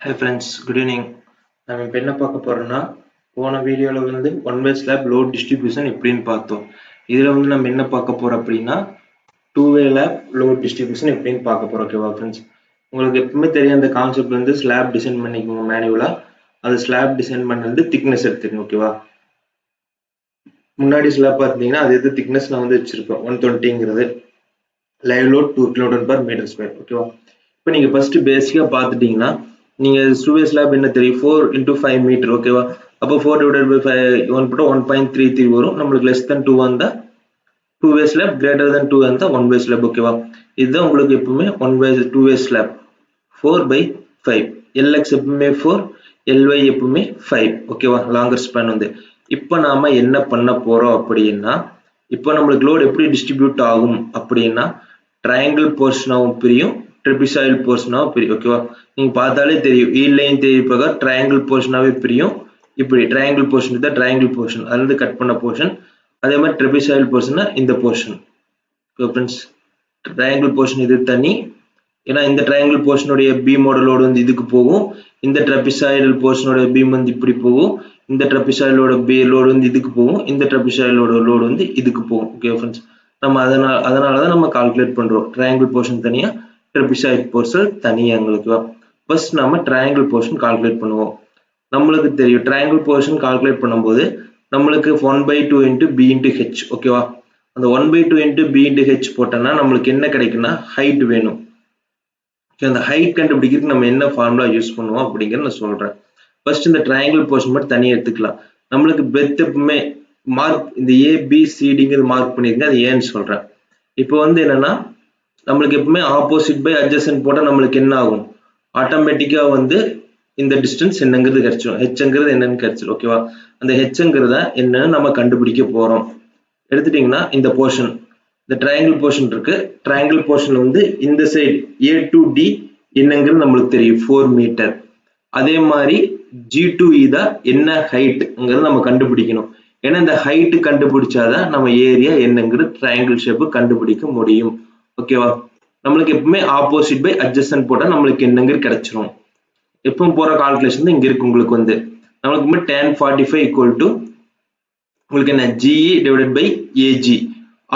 Hi friends, good evening. நம்ம இப்போ என்ன பார்க்க போறோம்னா போன வீடியோல வந்து one way slab load distribution எப்படின்னு பார்த்தோம். இதுல வந்து நம்ம என்ன பார்க்க போறோம் அப்படின்னா two way slab load distribution எப்படின்னு பார்க்க போறோம். ஓகேவா ஃப்ரெண்ட்ஸ், உங்களுக்கு எப்பவுமே தெரியும் அந்த கான்செப்ட் வந்து ஸ்லாப் டிசைன் பண்ணிக்கோங்க மேனுவலா. அது ஸ்லாப் டிசைன் பண்ணது திக்னஸ் எடுத்துக்கணும். ஓகேவா, முன்னாடி ஸ்லாப் பார்த்தீங்கன்னா அது எது திக்னஸ் நான் வந்து வச்சிருப்பேன் 120ங்கிறது லைவ் லோட் 2 kN/m². ஓகேவா, இப்போ நீங்க ஃபர்ஸ்ட் பேசிக்கா பார்த்துட்டீங்கன்னா நீங்க டூ-வே ஸ்லாப் என்ன தெரியும் 4 × 5 மீட்டர். ஓகேவா, அப்போ 4/5 1 போட்டா 1.33 வரும். நம்மளுக்கு லெஸ் தென் 2 வந்தா டூ-வே ஸ்லாப், கிரேட்டர் தென் 2 வந்தா ஒன்-வே ஸ்லாப். ஓகேவா, இதுதான் உங்களுக்கு எப்பவுமே டூ-வே ஸ்லாப் 4/5. LX எப்பவுமே 4, LY எப்பவுமே 5. ஓகேவா, லாங்கர் ஸ்பேன் வந்து. இப்போ நாம என்ன பண்ண போறோம் அப்படின்னா, இப்போ நம்மளுக்கு லோட் எப்படி டிஸ்ட்ரிபியூட் ஆகும் அப்படின்னா ட்ரையாங்கிள் போர்ஷனாகவும் பிரியும், ட்ரெபிசாய்டல் போர்ஷனாகவும் பிரியும். ஓகேவா, நீங்க பார்த்தாலே தெரியும் ஈல்லைன் தேதி பிரகாரம் ட்ரையாங்கிள் போர்ஷனாவே பிரியும். இப்படி ட்ரையாங்கிள் போர்ஷன் தான் ட்ரையாங்கிள் போர்ஷன், அதுல இருந்து கட் பண்ண போர்ஷன். அதே மாதிரி ட்ரெபிசாய்டல் போர்ஷன்னா இந்த portion. Okay friends, triangle portion இது தனி. ஏன்னா இந்த ட்ரையாங்கிள் போர்ஷனுடைய பீமோட லோடு வந்து இதுக்கு போகும், இந்த ட்ரெபிசாய்டல் போர்ஷனோட பீம் வந்து இப்படி போகும், இந்த ட்ரெபிசாய்டலோட லோடு வந்து இதுக்கு போகும், இந்த ட்ரெபிசாய்டலோட லோடு வந்து இதுக்கு போகும். ஓகே ஃப்ரெண்ட்ஸ், நம்ம அதனாலதான் நம்ம கால்குலேட் பண்றோம் ட்ரையாங்கிள் போர்ஷன் தனியா, ட்ரெபிசாய்டல் போர்ஷன் தனியா. எங்களுக்கு ஃபர்ஸ்ட் நம்ம ட்ரையாங்கிள் போர்ஷன் கால்குலேட் பண்ணுவோம். நம்மளுக்கு தெரியும் ட்ரையாங்கிள் போர்ஷன் கால்குலேட் பண்ணும்போது நம்மளுக்கு 1/2 × b × h. ஓகேவா, அந்த 1/2 × b × h போட்டோம்னா நம்மளுக்கு என்ன கிடைக்குன்னா ஹைட் வேணும். அந்த ஹைட் கண்டுபிடிக்கிறதுக்கு நம்ம என்ன ஃபார்முலா யூஸ் பண்ணுவோம் அப்படிங்கிறத நான் சொல்றேன். ஃபர்ஸ்ட் இந்த ட்ரையாங்கிள் போர்ஷன் மட்டும் தனியாக எடுத்துக்கலாம். நம்மளுக்கு பெத் எப்பவுமே மார்க் இந்த ABCDங்கிறது மார்க் பண்ணிருங்க, அது ஏன்னு சொல்றேன். இப்போ வந்து என்னன்னா நம்மளுக்கு எப்பவுமே ஆப்போசிட் பை அட்ஜசன்ட் போட்டால் நம்மளுக்கு என்ன ஆகும், ஆட்டோமேட்டிக்கா வந்து இந்த டிஸ்டன்ஸ் என்னங்கிறது கிடைச்சிடும், ஹெச்ங்கிறது என்னன்னு கிடைச்சிடும். ஓகேவா, அந்த ஹெச்ங்கிறத என்னன்னு நம்ம கண்டுபிடிக்க போறோம். எடுத்துட்டீங்கன்னா இந்த போர்ஷன், இந்த ட்ரையாங்கிள் போர்ஷன் இருக்கு. ட்ரையாங்கிள் போர்ஷன் வந்து இந்த சைடு A to D என்னங்கிறது நம்மளுக்கு தெரியும் 4 மீட்டர். அதே மாதிரி G to E தான் என்ன ஹைட்ங்கிறது நம்ம கண்டுபிடிக்கணும். ஏன்னா இந்த ஹைட் கண்டுபிடிச்சாதான் நம்ம ஏரியா என்னங்கிறது ட்ரையாங்கிள் ஷேப் கண்டுபிடிக்க முடியும். ஓகேவா, நம்மளுக்கு எப்பவுமே ஆப்போசிட் பை அட்ஜசன்ட் போட்டா நம்மளுக்கு என்னங்கிறது கிடைச்சிரும். எப்பவும் போற கால்குலேஷன் இங்க இருக்கு. உங்களுக்கு வந்து நம்மளுக்கு tan 45 ஈக்குவல் டு உங்களுக்கு என்ன GE divided by AG.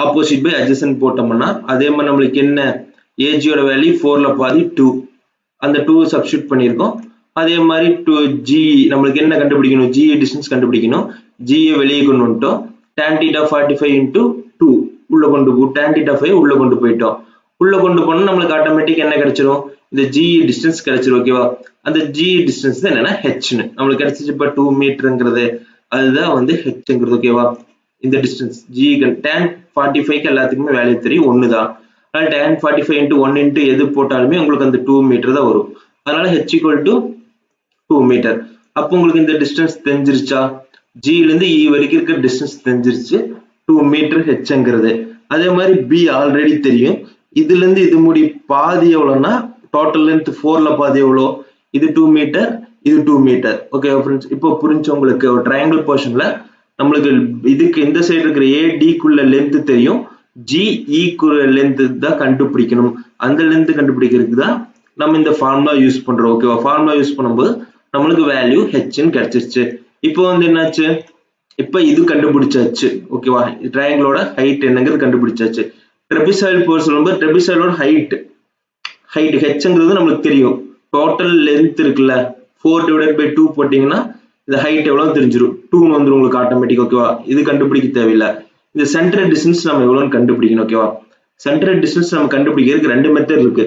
Opposite by adjacent போட்டோம்னா அதே மாதிரி நம்மளுக்கு என்ன AGயோட வேல்யூ 4ல பாதி 2, அந்த 2 சப்ஸ்டிட்யூட் பண்ணியிருக்கோம். அதே மாதிரி GE நம்மளுக்கு என்ன கண்டுபிடிக்கணும், GE டிஸ்டன்ஸ் கண்டுபிடிக்கணும். GE வெளியே கொண்டு வந்துட்டோம். tan θ 45 × 2 உள்ள கொண்டு போ, tan θ 5 உள்ள கொண்டு போயிட்டோம். உள்ள கொண்டு போனா நம்மளுக்கு ஆட்டோமேட்டிக் என்ன கிடைச்சிரும், இந்த GE டிஸ்டன்ஸ் கிடைச்சிரும். ஓகேவா, அந்த GE டிஸ்டன்ஸ் தான் என்னன்னா ஹெச்னு நம்மளுக்கு கிடைச்சிச்சு. இப்போ 2 மீட்டருங்கிறது அதுதான் வந்து ஹெச்ங்கிறது. ஓகேவா, இந்த டிஸ்டன்ஸ் GE tan 45க்கு எல்லாத்துக்குமே வேல்யூ தெரியும், ஒண்ணுதான். அதனால tan 45 × 1 × எது போட்டாலுமே உங்களுக்கு அந்த 2 மீட்டர் தான் வரும். அதனால H = 2 மீட்டர். அப்போ உங்களுக்கு இந்த டிஸ்டன்ஸ் தெரிஞ்சிருச்சா, G ல இருந்து E வரைக்கும் இருக்க டிஸ்டன்ஸ் தெரிஞ்சிருச்சு, 2 மீட்டர் ஹெச்ங்கிறது. அதே மாதிரி B ஆல்ரெடி தெரியும். இதுல இருந்து இது முடி பாதி எவ்வளவுனா டோட்டல் லென்த் 4ல பாதி எவ்வளோ, இது 2 மீட்டர், இது 2 மீட்டர். ஓகே ஃப்ரெண்ட்ஸ், இப்போ புரிஞ்சு உங்களுக்கு. ஒரு ட்ரையாங்கிள் போர்ஷன்ல நம்மளுக்கு இதுக்கு இந்த சைடு இருக்கிற ADக்குள்ள லென்த் தெரியும், GEக்குள்ள லென்த் தான் கண்டுபிடிக்கணும். அந்த லென்த் கண்டுபிடிக்கிறதுக்கு தான் நம்ம இந்த ஃபார்முலா யூஸ் பண்றோம். ஓகேவா, ஃபார்முலா யூஸ் பண்ணும்போது நம்மளுக்கு வேல்யூ ஹெச்னு கிடைச்சிருச்சு. இப்போ வந்து என்னாச்சு, இப்போ இது கண்டுபிடிச்சாச்சு. ஓகேவா, ட்ரையாங்கிளோட ஹைட் என்னங்கிறது கண்டுபிடிச்சாச்சு. ட்ரெபிசாய்டல் போர்ஷன் வந்து ட்ரெபிசாய்டலோட ஹைட் ஹெச்ங்கிறது நம்மளுக்கு தெரியும். டோட்டல் லென்த் இருக்குல்ல 4/2 போட்டீங்கன்னா இந்த ஹைட் எவ்வளவு தெரிஞ்சிடும், 2 வந்துடும் உங்களுக்கு ஆட்டோமேட்டிக். ஓகேவா, இது கண்டுபிடிக்க தேவையில்லை. இந்த சென்டர் டிஸ்டன்ஸ் நம்ம எவ்வளவுன்னு கண்டுபிடிக்கணும். ஓகேவா, சென்டர் டிஸ்டன்ஸ் நம்ம கண்டுபிடிக்கிறதுக்கு 2 மெத்தட் இருக்கு.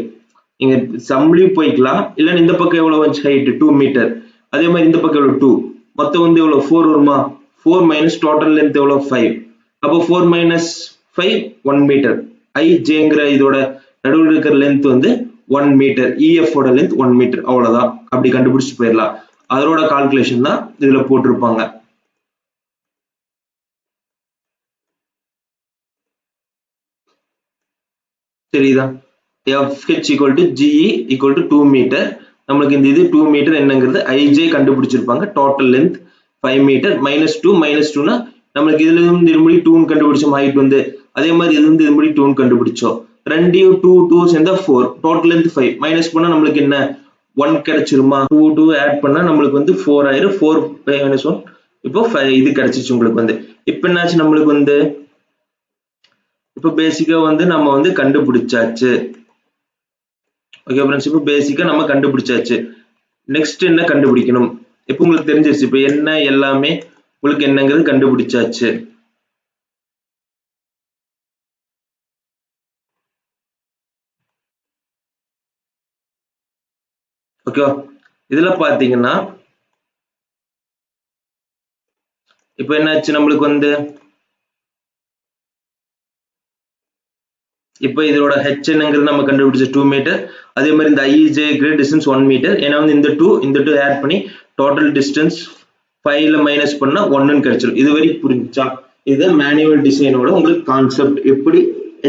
நீங்க சம்லயும் போய்க்கலாம், இல்ல இந்த பக்கம் எவ்வளவு வந்துச்சு ஹைட் 2 மீட்டர், அதே மாதிரி இந்த பக்கம் எவ்வளவு 2, மொத்தம் வந்து எவ்வளவு 4 வருமா, 4 மைனஸ் டோட்டல் லென்த் எவ்வளவு 5. அப்போ 4 மைனஸ் 5 1 மீட்டர். IJங்கிற இதோட நடுவில் இருக்கிற லென்த் வந்து 1 மீட்டர், EF ஓட லென்த் 1 மீட்டர். அவ்வளவுதான், அப்படி கண்டுபிடிச்சு போயிடலாம். அதோட கால்குலேஷன் தான் இதுல போட்டிருப்பாங்க. சரிதா, FH = GE = 2 மீட்டர். நம்மளுக்கு இந்த இது 2 மீட்டர் என்னங்கிறது IJ கண்டுபிடிச்சிருப்பாங்க. Total length 5 metre. -2 -2னா நம்மளுக்கு இதுல இருந்து இது முடி 2 கண்டுபிடிச்சோம் ஹைட் வந்து. அதே மாதிரி இதுல இருந்து இது முடி 2 கண்டுபிடிச்சோம். 2 2 2 சேர்ந்தா 4, டோட்டல் லென்த் 5. மைனஸ் பண்ணா நம்மளுக்கு என்ன 1 கிடைச்சிருமா 2 ஆட் பண்ணா நம்மளுக்கு வந்து 4 ஆயிரும் 4 minus 1 இப்போ 5 இது கிடைச்சிச்சு உங்களுக்கு வந்து இப்போ என்னாச்சு நம்மளுக்கு வந்து இப்போ பேசிக்கா வந்து நம்ம வந்து கண்டுபிடிச்சாச்சு ஓகே फ्रेंड्स இப்போ பேசிக்கா நம்ம கண்டுபிடிச்சாச்சு நெக்ஸ்ட் என்ன கண்டுபிடிக்கணும் இப்போ உங்களுக்கு தெரிஞ்சிருச்சு இப்போ என்ன எல்லாமே உங்களுக்கு என்னங்கிறது கண்டுபிடிச்சாச்சு ஓகே இதுல பாத்தீங்கன்னா இப்போ என்னாச்சு நம்மளுக்கு வந்து இப்போ இதோட h என்னங்கிறது நம்ம கண்டுபிடிச்ச 2 மீட்டர் அதே மாதிரி இந்த ij கிரேட் டிஸ்டன்ஸ் 1 மீட்டர் ஏன்னா வந்து இந்த 2 ஆட் பண்ணி டோட்டல் டிஸ்டன்ஸ் 5 ல மைனஸ் பண்ணா 1 ன்னு கிடைச்சிரும் இது வரைக்கும் புரிஞ்சுச்சா இது மேனுவல் டிசைனோட உங்களுக்கு கான்செப்ட் எப்படி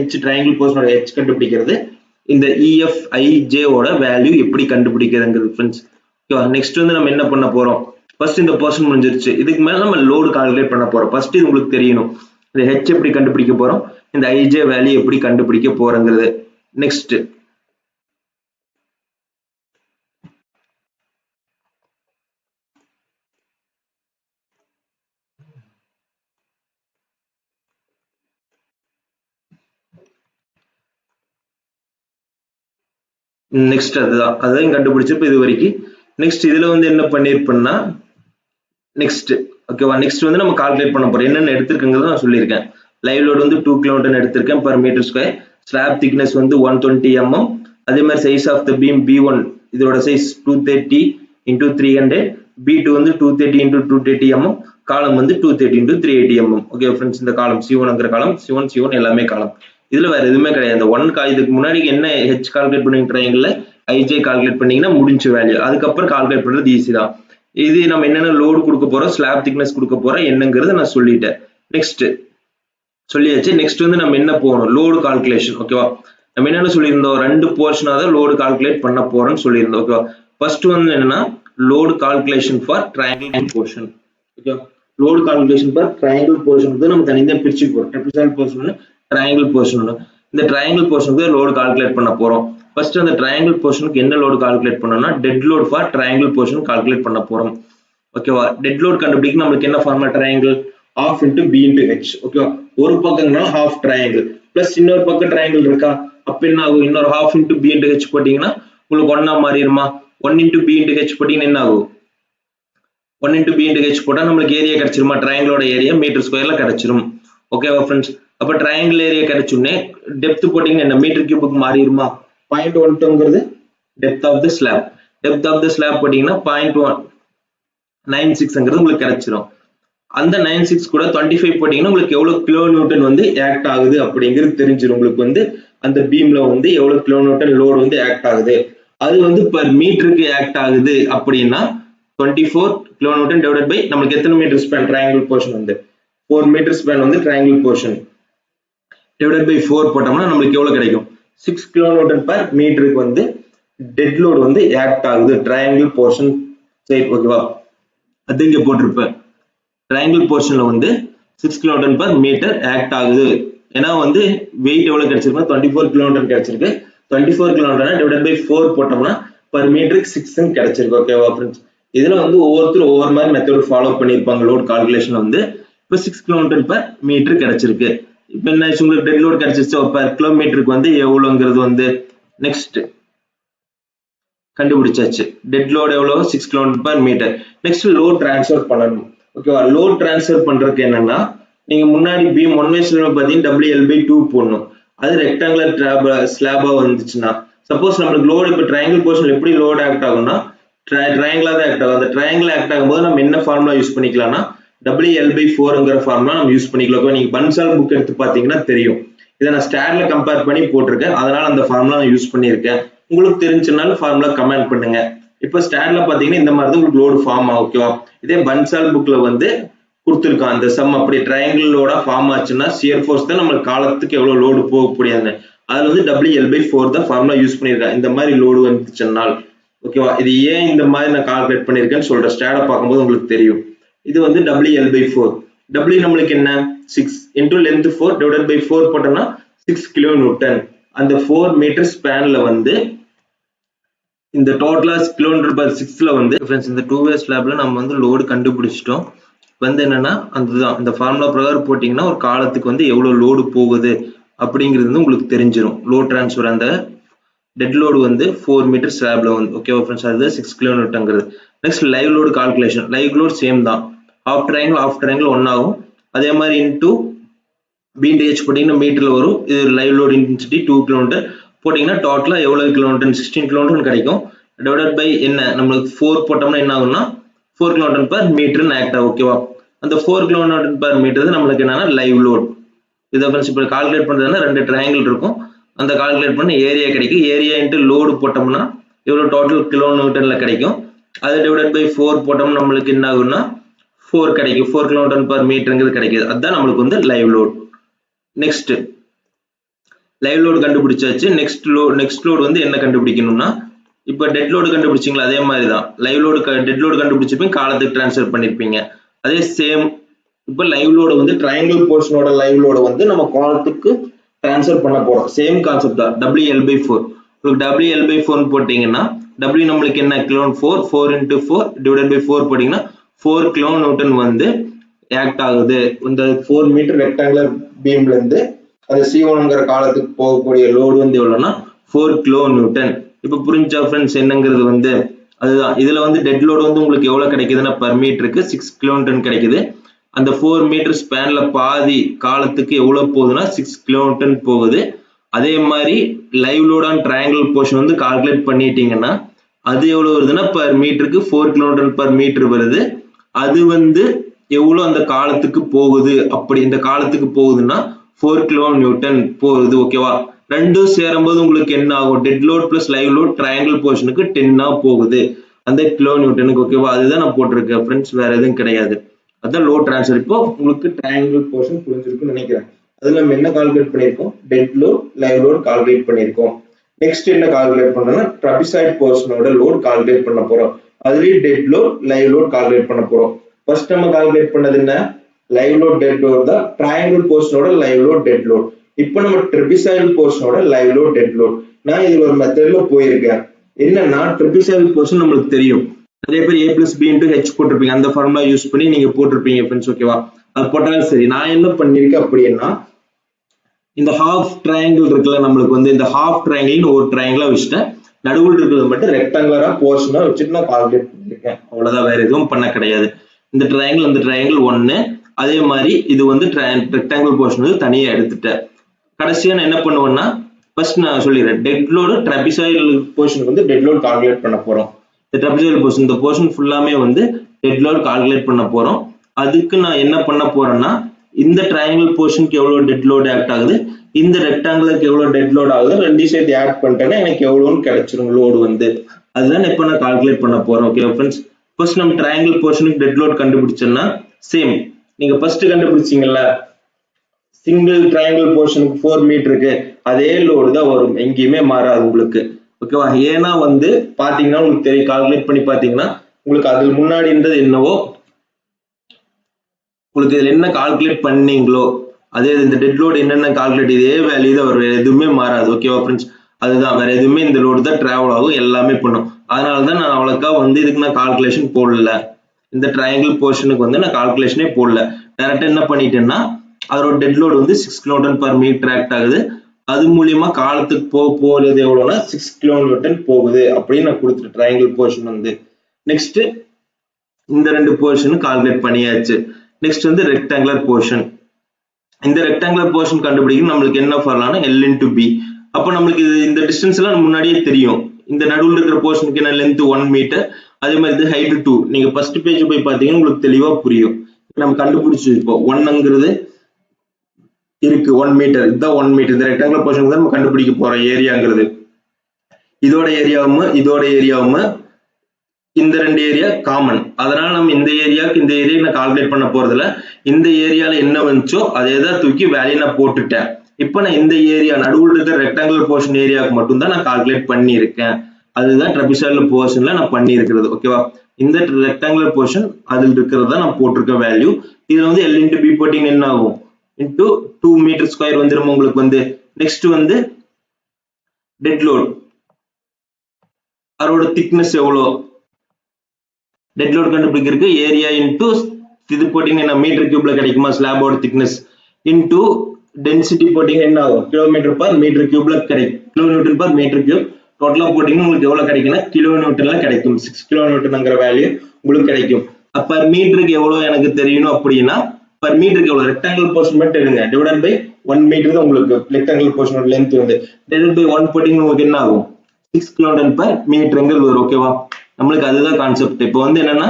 h ட்ரையாங்கிள் போர்ஷனோட h கண்டுபிடிக்கிறது இந்த ef ij ஓட வேல்யூ எப்படி கண்டுபிடிக்கிறதுங்கிறது फ्रेंड्स ஓகேவா நெக்ஸ்ட் வந்து நம்ம என்ன பண்ண போறோம் ஃபர்ஸ்ட் இந்த போர்ஷன் முடிஞ்சிருச்சு இதுக்கு மேல நம்ம லோட் கால்குலேட் பண்ண போறோம் ஃபர்ஸ்ட் இது உங்களுக்கு தெரியணும் இந்த h எப்படி கண்டுபிடிக்க போறோம் இந்த ij வேல்யூ எப்படி கண்டுபிடிக்க போறங்கிறது நெக்ஸ்ட் நெக்ஸ்ட் அதையும் கண்டுபிடிச்சப்ப இது வரைக்கும் நெக்ஸ்ட் இதுல வந்து என்ன பண்ணிருப்பேன்னா நெக்ஸ்ட் ஓகேவா நெக்ஸ்ட் வந்து நம்ம கால்குலேட் பண்ண போறோம் என்னென்ன எடுத்திருக்கங்கிறத நான் சொல்லியிருக்கேன் லைவ் லோட் வந்து 2 kN எடுத்திருக்கேன் per meter square slab thickness வந்து 120 mm அதே மாதிரி size of the beam b1 இதோட சைஸ் 230 into 300 b2 வந்து 230 into 230 mm காலம் வந்து 230 into 380 mm ஓகே फ्रेंड्स இந்த காலம் c1ங்கற காலம் c1 எல்லாமே காலம் இதுல வேற எதுவுமே கிடையாது இந்த 1 இதுக்கு முன்னாடி என்ன h கால்குலேட் பண்ணி ட்ரையாங்கிள்ல ij கால்குலேட் பண்ணீங்கன்னா முடிஞ்ச வேல்யூ அதுக்கப்புறம் கால்குலேட் பண்றது ஈஸி தான் இது நம்ம என்னென்ன லோடு கொடுக்க போறோம் ஸ்லாப் திக்னஸ் கொடுக்க போறோம் என்னங்கிறத நான் சொல்லிட்டேன் நெக்ஸ்ட் சொல்லியாச்சு நெக்ஸ்ட் வந்து நம்ம என்ன போகணும் லோடு கால்குலேஷன் ஓகேவா நம்ம என்னென்ன சொல்லியிருந்தோம் ரெண்டு போர்ஷனா தான் லோடு கால்குலேட் பண்ண போறோம்னு சொல்லியிருந்தோம் ஓகேவா ஃபர்ஸ்ட் வந்து என்னன்னா load calculation for triangle portion okay load calculation for triangle portion வந்து நம்ம தனியா பிரிச்சு போறோம் ட்ரெபசாய்டல் போர்ஷன் ட்ரையாங்கிள் போர்ஷன் இந்த ட்ரையாங்கிள் போர்ஷனுக்கு லோடு கால்குலேட் பண்ண போறோம் ஃபர்ஸ்ட் அந்த ட்ரையாங்கிள் போர்ஷனுக்கு என்ன லோடு கால்குலேட் பண்ணனும்னா dead load for triangle portion calculate பண்ண போறோம் ஓகேவா டெட் லோட் கண்டுபிடிக்க நமக்கு என்ன formula triangle half into b into h ஓகேவா ஒரு பக்கம்னா half triangle plus இன்னொரு பக்கம் triangle இருக்கா அப்ப என்ன ஆகும் இன்னொரு half into b into h போட்டீங்கன்னா உங்களுக்கு 1 ஆ மாறிடுமா 1 into b into h போட்டீங்கன்னா என்ன ஆகும் 1 into b into h போட்டா நமக்கு ஏரியா கிடைச்சிருமா ட்ரையாங்கிளோட ஏரியா மீட்டர் ஸ்கொயர்ல கிடைச்சிரும் ஓகேவா फ्रेंड्स அப்ப ட்ரையாங்கிள் ஏரியா கிடைச்சுனே டெப்த் போட்டீங்கன்னா என்ன மீட்டர் கியூபுக்கு மாறிடுமா 0.12ங்கிறது depth of the slab depth of the slab போட்டீங்கன்னா 0.96ங்கிறது உங்களுக்கு கிடைச்சிரும் அந்த 96 கூட 25 போட்டீங்கன்னா உங்களுக்கு எவ்வளவு கிலோ நியூட்டன் வந்து ஆக்ட் ஆகுது அப்படிங்கிறது தெரிஞ்சிரும் உங்களுக்கு வந்து அந்த பீம்ல வந்து எவ்வளவு கிலோ நியூட்டன் லோட் வந்து ஆக்ட் ஆகுது அது வந்து பர் மீட்டருக்கு ஆக்ட் ஆகுது அப்படின்னா 24 கிலோ நியூட்டன் டிவைடட் பை நமக்கு எத்தனை மீட்டர் ஸ்பேன் ட்ரையாங்கிள் போர்ஷன் வந்து 4 மீட்டர் ஸ்பேன் வந்து ட்ரையாங்கிள் போர்ஷன் டிவைடட் பை 4 போட்டோம்னா நமக்கு எவ்வளவு கிடைக்கும் 6 கிலோ நியூட்டன் பர் மீட்டருக்கு வந்து டெட் லோட் வந்து ஆக்ட் ஆகுது ட்ரையாங்கிள் போர்ஷன் சரி ஓகேவா அது இங்க போட்டிருப்பேன் ட்ரையாங்கிள் போர்ஷன்ல வந்து 6 kN per meter ஆக்ட் ஆகுது ஏன்னா வந்து வெயிட் எவ்வளவு கிடைச்சிருக்கு 24 kN கிடைச்சிருக்கு 24 kN டிவைடட் பை 4 போட்டோம்னா per மீட்டருக்கு 6 ன்னு கிடைச்சிருக்கு ஓகேவா फ्रेंड्स இதுல வந்து ஒவ்வொருத்தரும் ஒவ்வொரு மாதிரி மெத்தட் ஃபாலோ பண்ணிருப்பாங்க லோட் கால்குலேஷன் வந்து இப்போ 6 kN per மீட்டர் கிடைச்சிருக்கு இப்போ என்ன உங்களுக்கு டெட் லோட் கிடைச்சிருச்சு per கிலோமீட்டருக்கு வந்து எவ்வளவுங்கிறது வந்து நெக்ஸ்ட் கண்டுபிடிச்சாச்சு டெட் லோட் எவ்வளவு 6 kN per meter next load transfer பண்ணணும் ஓகேவா லோட் ட்ரான்ஸ்ஃபர் பண்றதுக்கு என்னன்னா நீங்க முன்னாடி பீம் 1 வே ஸ்லாப் பாத்தீங்கன்னா WL/2 போடணும் அது ரெக்டாங்குலர் ஸ்லாபா வந்துச்சுன்னா சப்போஸ் நமக்கு லோட் இப்போ ட்ரையாங்கிள் போர்ஷன்ல எப்படி லோட் ஆக்ட் ஆகும்னா ட்ரையாங்கிளா தான் ஆக்ட் ஆகும் அந்த ட்ரையாங்கிள் ஆக்ட் ஆகும்போது நம்ம என்ன ஃபார்முலா யூஸ் பண்ணிக்கலாம்னா WL/4ங்கிற ஃபார்முலா நம்ம யூஸ் பண்ணிக்கலாம் நீங்க பன்சால் புக் எடுத்து பாத்தீங்கன்னா தெரியும் இதை நான் ஸ்டார்ல கம்பேர் பண்ணி போட்டிருக்கேன் அதனால அந்த ஃபார்முலா நான் யூஸ் பண்ணியிருக்கேன் உங்களுக்கு தெரிஞ்சுனாலும் ஃபார்முலா கமெண்ட் பண்ணுங்க இப்போ ஸ்டார்ல பாத்தீங்கன்னா இந்த மாதிரி தான் உங்களுக்கு லோடு ஃபார்ம் ஆகும் ஓகேவா இதே பன்சால் புக்ல வந்து கொடுத்துருக்கான் அந்த சம் அப்படி ட்ரையாங்கிளோட ஃபார்ம் ஆச்சுன்னா சியர் ஃபோர்ஸ் தான் நம்ம காலத்துக்கு எவ்வளவு லோடு போக முடியாது அதுல வந்து WL/4 தான் ஃபார்முலா யூஸ் பண்ணிருக்கேன் இந்த மாதிரி லோடு வந்துச்சுனால் ஓகேவா இது ஏன் இந்த மாதிரி நான் கால்குலேட் பண்ணிருக்கேன்னு சொல்றேன் ஸ்டார்ல பார்க்கும்போது உங்களுக்கு தெரியும் இது வந்து WL/4 W நம்மளுக்கு என்ன 6 into length 4 divided by 4 போட்டோம்னா 6 கிலோ நியூட்டன் அந்த 4 மீட்டர் ஸ்பேன்ல வந்து இந்த டோட்டலா kN/6ல வந்து ஃப்ரெண்ட்ஸ் இந்த 2 வே ஸ்லாப்ல நம்ம வந்து லோடு கண்டுபிடிச்சிட்டோம். வந்து என்னன்னா அதுதான் இந்த ஃபார்முலா பிரகாரம் போட்டீங்கன்னா ஒரு காலத்துக்கு வந்து எவ்வளவு லோடு போகுது அப்படிங்கிறது வந்து உங்களுக்கு தெரிஞ்சிடும். லோட் டிரான்ஸ்ஃபர் அந்த டெட் லோடு வந்து 4 மீட்டர் ஸ்லாப்ல வந்து ஓகேவா ஃப்ரெண்ட்ஸ், அது 6 kN. Next live load calculation. Live load same தான், ஆஃப் ட்ரையாங்கிள் ஒன் ஆகும். அதே மாதிரி இன்டூ பீண்டேஜ் போட்டீங்கன்னா மீட்டர்ல வரும். இது லைவ் லோட் இன்டென்சிட்டி 2 kN போட்டீங்கன்னா டோட்டலா எவ்வளவு kN 16 kN கிடைக்கும். டிவைடட் பை என்ன நம்மளுக்கு 4 போட்டோம்னா என்ன ஆகும்னா 4 kN per மீட்டர் ஆக்ட் ஆகும். ஓகேவா, அந்த 4 kN per மீட்டர் நம்மளுக்கு என்னன்னா லைவ் லோட். இதை ஃப்ரெண்ட்ஸ் இப்போ கால்குலேட் பண்றதுன்னா 2 ட்ரையாங்கிள் இருக்கும், அந்த கால்குலேட் பண்ண ஏரியா கிடைக்கும். ஏரியா இன்ட்டு லோடு போட்டோம்னா எவ்வளவு டோட்டல் kN கிடைக்கும். அதை டிவைடட் பை 4 போட்டோம்னா நம்மளுக்கு என்ன ஆகும்னா 4 கிடைக்கும். 4 kN per மீட்டர்ங்கிறது கிடைக்குது. அதுதான் நம்மளுக்கு வந்து live load. Next live load கண்டுபிடிச்சாச்சு. நெக்ஸ்ட் லோடு வந்து என்ன கண்டுபிடிக்கணும்னா இப்போ டெட் லோடு கண்டுபிடிச்சிங்களா, அதே மாதிரி தான் லைவ் லோடு டெட் லோடு கண்டுபிடிச்சிருப்பீங்க, காலத்துக்கு டிரான்ஸ்ஃபர் பண்ணிருப்பீங்க. அதே சேம் இப்போ லைவ் லோடு வந்து ட்ரையாங்கிள் போர்ஷனோட லைவ் லோடு வந்து நம்ம காலத்துக்கு டிரான்ஸ்ஃபர் பண்ண போறோம். சேம் கான்செப்ட் தான், WL/4. உங்களுக்கு WL/4 போட்டீங்கன்னா W நம்மளுக்கு என்ன kN 4 into 4 divided by 4 போட்டீங்கன்னா 4 kN வந்து ஆக்ட் ஆகுது. இந்த 4 மீட்டர் ரெக்டாங்குலர் பீம்ல இருந்து அது C1ங்கிற காலத்துக்கு போகக்கூடிய லோடு வந்து எவ்வளவுனா 4 kN. இப்ப புரிஞ்சா ஃப்ரெண்ட்ஸ் என்னங்கிறது வந்து அதுதான். இதுல வந்து டெட் லோடு வந்து உங்களுக்கு எவ்வளவு கிடைக்குதுன்னா பர் மீட்டருக்கு 6 kN கிடைக்குது. அந்த 4 மீட்டர் ஸ்பேன்ல பாதி காலத்துக்கு எவ்வளவு போகுதுன்னா 6 kN போகுது. அதே மாதிரி live load on triangle portion வந்து கால்குலேட் பண்ணிட்டீங்கன்னா அது எவ்வளவு வருதுன்னா பர் மீட்டருக்கு 4 kN per மீட்டர் வருது. அது வந்து எவ்வளவு அந்த காலத்துக்கு போகுது, அப்படி இந்த காலத்துக்கு போகுதுன்னா 4 kN போகுது. ஓகேவா, ரெண்டும் சேரும்போது உங்களுக்கு என்ன ஆகும், dead load plus live load triangle போர்ஷனுக்கு 10 போகுது அந்த kN. ஓகேவா, அதுதான் நான் போட்டிருக்கேன் ஃப்ரெண்ட்ஸ், வேற எதுவும் கிடையாது. அதான் லோட் டிரான்ஸ்ஃபர். இப்போ உங்களுக்கு ட்ரையாங்கிள் போர்ஷன் புரிஞ்சிருக்குன்னு நினைக்கிறேன். அதுல நம்ம என்ன கால்குலேட் பண்ணிருக்கோம், dead load live load calculate பண்ணிருக்கோம். நெக்ஸ்ட் என்ன கால்குலேட் பண்றோம்னா ட்ரபிசாய்ட் போர்ஷனோட லோட் கால்குலேட் பண்ண போறோம். அதுலயும் dead load live load calculate பண்ண போறோம். ஃபர்ஸ்ட் நம்ம கால்குலேட் பண்ணது என்ன, லைவ் லோட் டெட் லோட் தான், ட்ரையாங்கிள் போர்ஷனோட லைவ் லோட் டெட் லோட். இப்போ நம்ம ட்ரிபிசாய்டல் போர்ஷனோட லைவ் லோட் டெட் லோட். நான் இதுல ஒரு மெத்தட்ல போயிருக்கேன். என்னன்னா ட்ரிபிசாய்டல் போர்ஷன் நம்மளுக்கு தெரியும், நிறைய பேர் A+B/H போட்டிருப்பீங்க, அந்த ஃபார்முலா யூஸ் பண்ணி நீங்க போட்டிருப்பீங்க ஃப்ரெண்ட்ஸ். ஓகேவா, அது போட்டாலும் சரி. நான் என்ன பண்ணிருக்கேன் அப்படின்னா இந்த ஹாஃப் ட்ரையாங்கிள் இருக்குல்ல, நம்மளுக்கு வந்து இந்த ஹாஃப் ட்ரையாங்கிள் ஒரு ட்ரையாங்கிளா வச்சுட்டேன், நடுவில் இருக்கிறது மட்டும் ரெக்டாங்குலரா போர்ஷனா வச்சுட்டு நான் கால்குலேட் பண்ணிருக்கேன். அவ்வளவுதான், வேற எதுவும் பண்ண கிடையாது. இந்த ட்ரையாங்கிள் அந்த ட்ரையாங்கிள் ஒன்னு, அதே மாதிரி இது வந்து ரெக்டாங்கிள் போர்ஷன் வந்து தனியா எடுத்துட்டேன். கடைசியா நான் என்ன பண்ணுவேன்னா ஃபர்ஸ்ட் நான் சொல்லிடுறேன், டெட் லோடு ட்ரபிசாய்டல் போர்ஷனுக்கு வந்து டெட் லோட் கால்குலேட் பண்ண போறோம். இந்த ட்ரபிசாய்டல் போர்ஷன் இந்த போர்ஷன் ஃபுல்லாமே வந்து டெட் லோட் கால்குலேட் பண்ண போறோம். அதுக்கு நான் என்ன பண்ண போறேன்னா இந்த ட்ரையாங்கிள் போர்ஷனுக்கு எவ்வளவு டெட் லோட் ஆக்ட் ஆகுது, இந்த ரெக்டாங்குலருக்கு எவ்வளவு டெட் லோட் ஆகுது, ரெண்டையும் சேர்த்து ஆட் பண்ணிட்டேன்னா எனக்கு எவ்வளவுன்னு கிடைச்சிரும் லோடு வந்து. அதுதான் இப்போ நான் கால்குலேட் பண்ண போறோம். ஓகே ஃப்ரெண்ட்ஸ், ஃபர்ஸ்ட் நம்ம ட்ரையாங்கிள் போர்ஷனுக்கு டெட் லோட் கண்டுபிடிச்சோம்னா சேம் நீங்க ஃபர்ஸ்ட் கண்டுபிடிச்சீங்கல்ல சிங்கிள் ட்ரையாங்கிள் போர்ஷனுக்கு 4 மீட்டருக்கு அதே லோடு தான் வரும், எங்கேயுமே மாறாது உங்களுக்கு. ஓகேவா, ஏன்னா வந்து பாத்தீங்கன்னா உங்களுக்கு தெரியும், கால்குலேட் பண்ணி பாத்தீங்கன்னா உங்களுக்கு அதுல முன்னாடி இருந்தது என்னவோ உங்களுக்கு இதுல என்ன கால்குலேட் பண்ணீங்களோ அதே இந்த டெட் லோடு என்னென்ன கால்குலேட் இதே வேல்யூ தான் வரும், எதுவுமே மாறாது. ஓகேவா ஃப்ரெண்ட்ஸ், அதுதான், வேற எதுவுமே இந்த லோடு தான் டிராவல் ஆகும், எல்லாமே பண்ணும். அதனாலதான் நான் அவ்வளோக்கா வந்து இதுக்கு நான் கால்குலேஷன் போடல, இந்த ட்ரையாங்கிள் போர்ஷனுக்கு வந்து நான் கால்குலேஷனே போடல. டைரக்டா என்ன பண்ணிட்டேன்னா அதோட டெட் லோடு வந்து 6 kN per மீட்டர் ஆக்ட் ஆகுது. அது மூலியமா காலத்துக்கு போறது எவ்வளவுனா 6 kN போகுது அப்படின்னு நான் கொடுத்துட்டேன் ட்ரையாங்கிள் போர்ஷன் வந்து. நெக்ஸ்ட் இந்த ரெண்டு போர்ஷன் கால்குலேட் பண்ணியாச்சு. நெக்ஸ்ட் வந்து ரெக்டாங்குலர் போர்ஷன். இந்த ரெக்டாங்குலர் போர்ஷன் கண்டுபிடிக்கணும் நம்மளுக்கு என்ன ஃபார்முலானா L/B. அப்ப நம்மளுக்கு இந்த டிஸ்டன்ஸ் எல்லாம் முன்னாடியே தெரியும். இந்த நடுவில் இருக்கிற போர்ஷனுக்கு என்ன லென்த் 1 மீட்டர், அதே மாதிரி இது ஹைட் 2. நீங்க ஃபர்ஸ்ட் பேஜ் போய் பாத்தீங்கன்னா உங்களுக்கு தெளிவா புரியும். நம்ம கண்டுபிடிச்சிருப்போம் 1ங்கிறது இருக்கு 1 மீட்டர், இதுதான் 1 மீட்டர். இந்த ரெக்டாங்குலர் போர்ஷன் தான் நம்ம கண்டுபிடிக்க போறோம் ஏரியாங்கிறது. இதோட ஏரியாவும் இந்த ரெண்டு ஏரியா காமன், அதனால நம்ம இந்த ஏரியாவுக்கு இந்த ஏரியா நான் கால்குலேட் பண்ண போறதுல இந்த ஏரியால என்ன வந்துச்சோ அதே தான் தூக்கி வேல்யூ நான் போட்டுட்டேன். இப்போ நான் இந்த ஏரியா நடுவில் இருக்கிற ரெக்டாங்குலர் போர்ஷன் ஏரியாவுக்கு மட்டும் தான் நான் கால்குலேட் பண்ணியிருக்கேன். அதுதான் ட்ரபிசாய்டல் போர்ஷன்ல நான் பண்ணி இருக்கிறது. ஓகேவா, இந்த ரெக்டாங்குலர் போர்ஷன் அதில் இருக்கிறதா நான் போட்டிருக்க வேல்யூ. இதுல வந்து L/B போட்டிங்கன்னா என்ன ஆகும், இன்டூ 2 மீட்டர் ஸ்கொயர் வந்துடும் உங்களுக்கு வந்து. நெக்ஸ்ட் வந்து டெட் லோட் அதோட திக்னஸ் எவ்வளோ, டெட் லோட் கண்டுபிடிக்கிறதுக்கு ஏரியா இன்டூ இது போட்டீங்கன்னா மீட்டர் கியூப்ல கிடைக்குமா ஸ்லாபோட திக்னஸ் இன்டூ டென்சிட்டி போட்டீங்கன்னா என்ன ஆகும், கிலோமீட்டர் பர் மீட்டர் கியூப்ல கிடைக்கும், kilo newton per metre cube. டோட்டலா போட்டீங்கன்னா உங்களுக்கு எவ்வளவு கிடைக்கும்னா கிலோ நியூட்டன்ல கிடைக்கும். 6 கிலோ நியூட்டன்ங்கிற வேல்யூ உங்களுக்கு கிடைக்கும். அப்ப மீட்டருக்கு எவ்வளவு எனக்கு தெரியணும் அப்படின்னா, பர் மீட்டருக்கு எவ்வளவு ரெக்டாங்குலர் போர்ஷன் மட்டும் எடுங்க, டிவைடட் பை 1 மீட்டர் தான் உங்களுக்கு ரெக்டாங்குலர் போர்ஷனோட லென்த் வந்து, டிவைடட் பை 1 போட்டீங்கன்னா உங்களுக்கு என்ன ஆகும், 6 கிலோமீட்டர் பர் மீட்டர்ங்கிறது வரும். ஓகேவா, நம்மளுக்கு அதுதான் கான்செப்ட். இப்போ வந்து என்னன்னா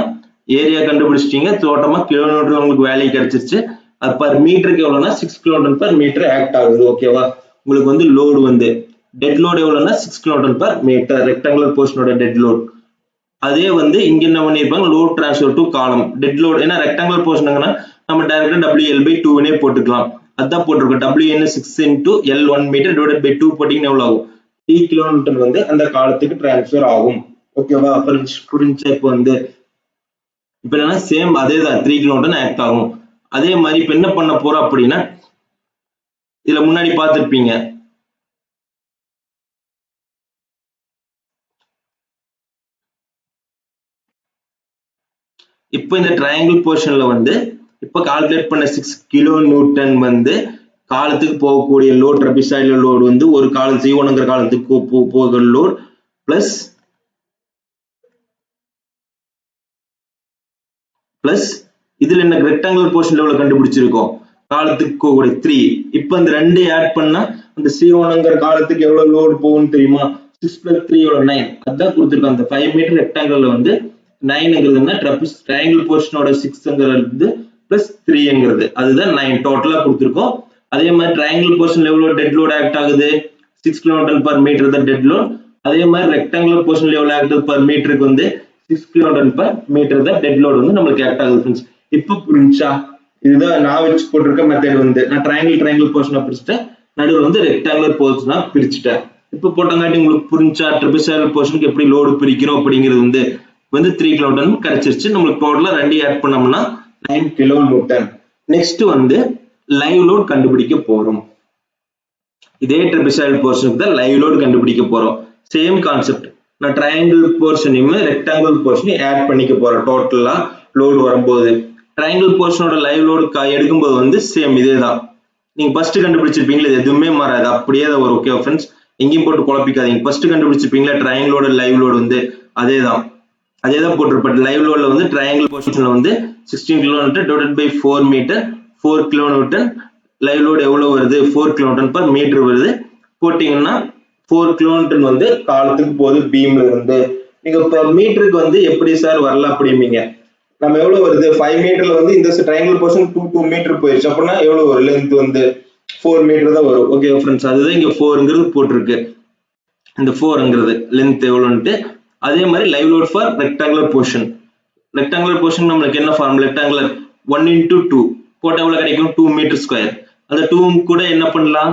ஏரியா கண்டுபிடிச்சிட்டீங்க, தோட்டமா கிலோமீட்டர் உங்களுக்கு வேல்யூ கிடைச்சிருச்சு. அது பர் மீட்டருக்கு எவ்வளவுனா 6 கிலோமீட்டர் பர் மீட்டர் ஆக்ட் ஆகுது. ஓகேவா, உங்களுக்கு வந்து லோடு வந்து டெட் லோடு எவ்வளவுனா 6 கிலோமீட்டர் பர் மீட்டர் ரெக்டாங்குலர் போர்ஷனோட டெட் லோட். அதே வந்து இங்க என்ன பண்ணிருப்பாங்க, load transfer to column dead load. ஏன்னா ரெக்டாங்குலர் போர்ஷனுங்கன்னா நம்ம டைரக்டா WL/2 போட்டுக்கலாம். அதான் போட்டிருக்கோம். WN 6 into L1 metre divided by 2 போட்டீங்கன்னா எவ்வளவு ஆகும், 3 கிலோமீட்டர் வந்து அந்த காலத்துக்கு டிரான்ஸ்ஃபர் ஆகும். ஓகேவா, புரிஞ்சா? இப்போ வந்து இப்ப என்னன்னா சேம் அதே தான் 3 கிலோமீட்டர் ஆக்ட் ஆகும். அதே மாதிரி இப்ப என்ன பண்ண போறோம் அப்படின்னா, இதுல முன்னாடி பார்த்திருப்பீங்க, இப்ப இந்த ட்ரையாங்கிள் போர்ஷன்ல வந்து இப்ப கால்குலேட் பண்ண 6 கிலோ நியூட்டன் வந்து காலத்துக்கு போகக்கூடிய லோட், ட்ரெபிசாய்டல் லோட் வந்து ஒரு காலம் C1ங்கிற காலத்துக்கு போகிற லோட் பிளஸ் இதுல என்ன ரெக்டாங்குலர் போர்ஷன் எவ்வளவு கண்டுபிடிச்சிருக்கோம், காலத்துக்கு போகக்கூடிய 3. இப்ப இந்த ரெண்டு ஆட் பண்ணா அந்த C1ங்கிற காலத்துக்கு எவ்வளவு லோடு போகும்னு தெரியுமா, 6 plus 3 எவ்வளவு 9. அதான் கொடுத்திருக்கோம். அந்த 5 மீட்டர் ரெக்டாங்கிள் வந்து 9ங்கிறதுனா ட்ரையாங்கிள் போர்ஷனோட 6ங்கிறது பிளஸ் 3ங்கிறது அதுதான் 9 டோட்டலா கொடுத்திருக்கோம். அதே மாதிரி ட்ரையாங்கிள் போர்ஷன்ல எவ்வளவு டெட் லோட் ஆக்ட் ஆகுது, 6 கிலோமீட்டர் பர் மீட்டர் தான் டெட் லோட். அதே மாதிரி ரெக்டாங்குலர் போர்ஷன்ல எவ்வளவு ஆக்ட் பர் மீட்டருக்கு வந்து 6 கிலோமீட்டர் பர் மீட்டர் தான் டெட் லோட் வந்து நம்மளுக்கு ஆக்ட் ஆகுது ஃப்ரெண்ட்ஸ். இப்போ புரிஞ்சா? இதுதான் நான் வச்சு போட்டிருக்க மெத்தட் வந்து நான் ட்ரையாங்கிள் போர்ஷனை பிரிச்சுட்டேன், நடுவில் வந்து ரெக்டாங்குலர் போர்ஷனா பிரிச்சுட்டேன். இப்ப போட்டங்காட்டி உங்களுக்கு புரிஞ்சா ட்ரெபிசாய்டல் போர்ஷனுக்கு எப்படி லோடு பிரிக்கிறோம் அப்படிங்கிறது வந்து 3 கிலோமீட்டர் கிடைச்சிருச்சு. நம்மளுக்கு டோட்டலா 2 ஆட் பண்ணோம்னா 9 கிலோ நியூட்டன். நெக்ஸ்ட் வந்து லைவ் லோட் கண்டுபிடிக்க போறோம். இதே ட்ரெபிசாய்டல் போர்ஷனுக்கு தான் லைவ் லோட் கண்டுபிடிக்க போறோம். சேம் கான்செப்ட், நான் ட்ரையாங்கிள் போர்ஷனையும் ரெக்டாங்கிள் போர்ஷனையும் ஆட் பண்ணிக்க போறேன் டோட்டலா லோடு வரும்போது. ட்ரையாங்கிள் போர்ஷனோட லைவ் லோடு எடுக்கும்போது வந்து சேம் இதே தான். நீங்க ஃபர்ஸ்ட் கண்டுபிடிச்சிருப்பீங்களா, இது எதுவுமே மாறாது, அப்படியே தான் வரும். ஓகே ஃப்ரெண்ட்ஸ், எங்கேயும் போட்டு குழப்பிக்காதீங்க. ஃபர்ஸ்ட் கண்டுபிடிச்சிருப்பீங்களா ட்ரையாங்கிளோட லைவ் லோடு வந்து அதே தான் போட்டிருப்பேன். லைவ் லோட்ல வந்து ட்ரையாங்கிள் போர்ஷன்ல வந்து 16 kilometre divided by 4 metre 4 kilo newton. Live load எவ்வளவு வருது, 4 கிலோமீட்டர் பர் மீட்டர் வருது. போட்டீங்கன்னா 4 கிலோமீட்டர் வந்து காலத்துக்கு போகுது பீம்ல இருந்து. நீங்க பர் மீட்டருக்கு வந்து எப்படி சார் வரல அப்படிம்பீங்க. நம்ம எவ்வளவு வருது, 5 மீட்டர்ல வந்து இந்த ட்ரையாங்கிள் போர்ஷன் 2 மீட்டர் போயிருச்சு அப்படின்னா எவ்வளவு வரும், லென்த் வந்து 4 மீட்டர் தான் வரும். ஓகே ஃப்ரெண்ட்ஸ், அதுதான் இங்க 4ங்கிறது போட்டிருக்கு. இந்த 4ங்கிறது லென்த் எவ்வளவுன்ட்டு. அதே மாதிரி live load for rectangular portion நம்மளுக்கு என்ன ஃபார்முலா, ரெக்டாங்குலர் 1 into 2 போட்டா எவ்வளவு கிடைக்கும், 2 மீட்டர் ஸ்கொயர். அந்த 2 கூட என்ன பண்ணலாம்,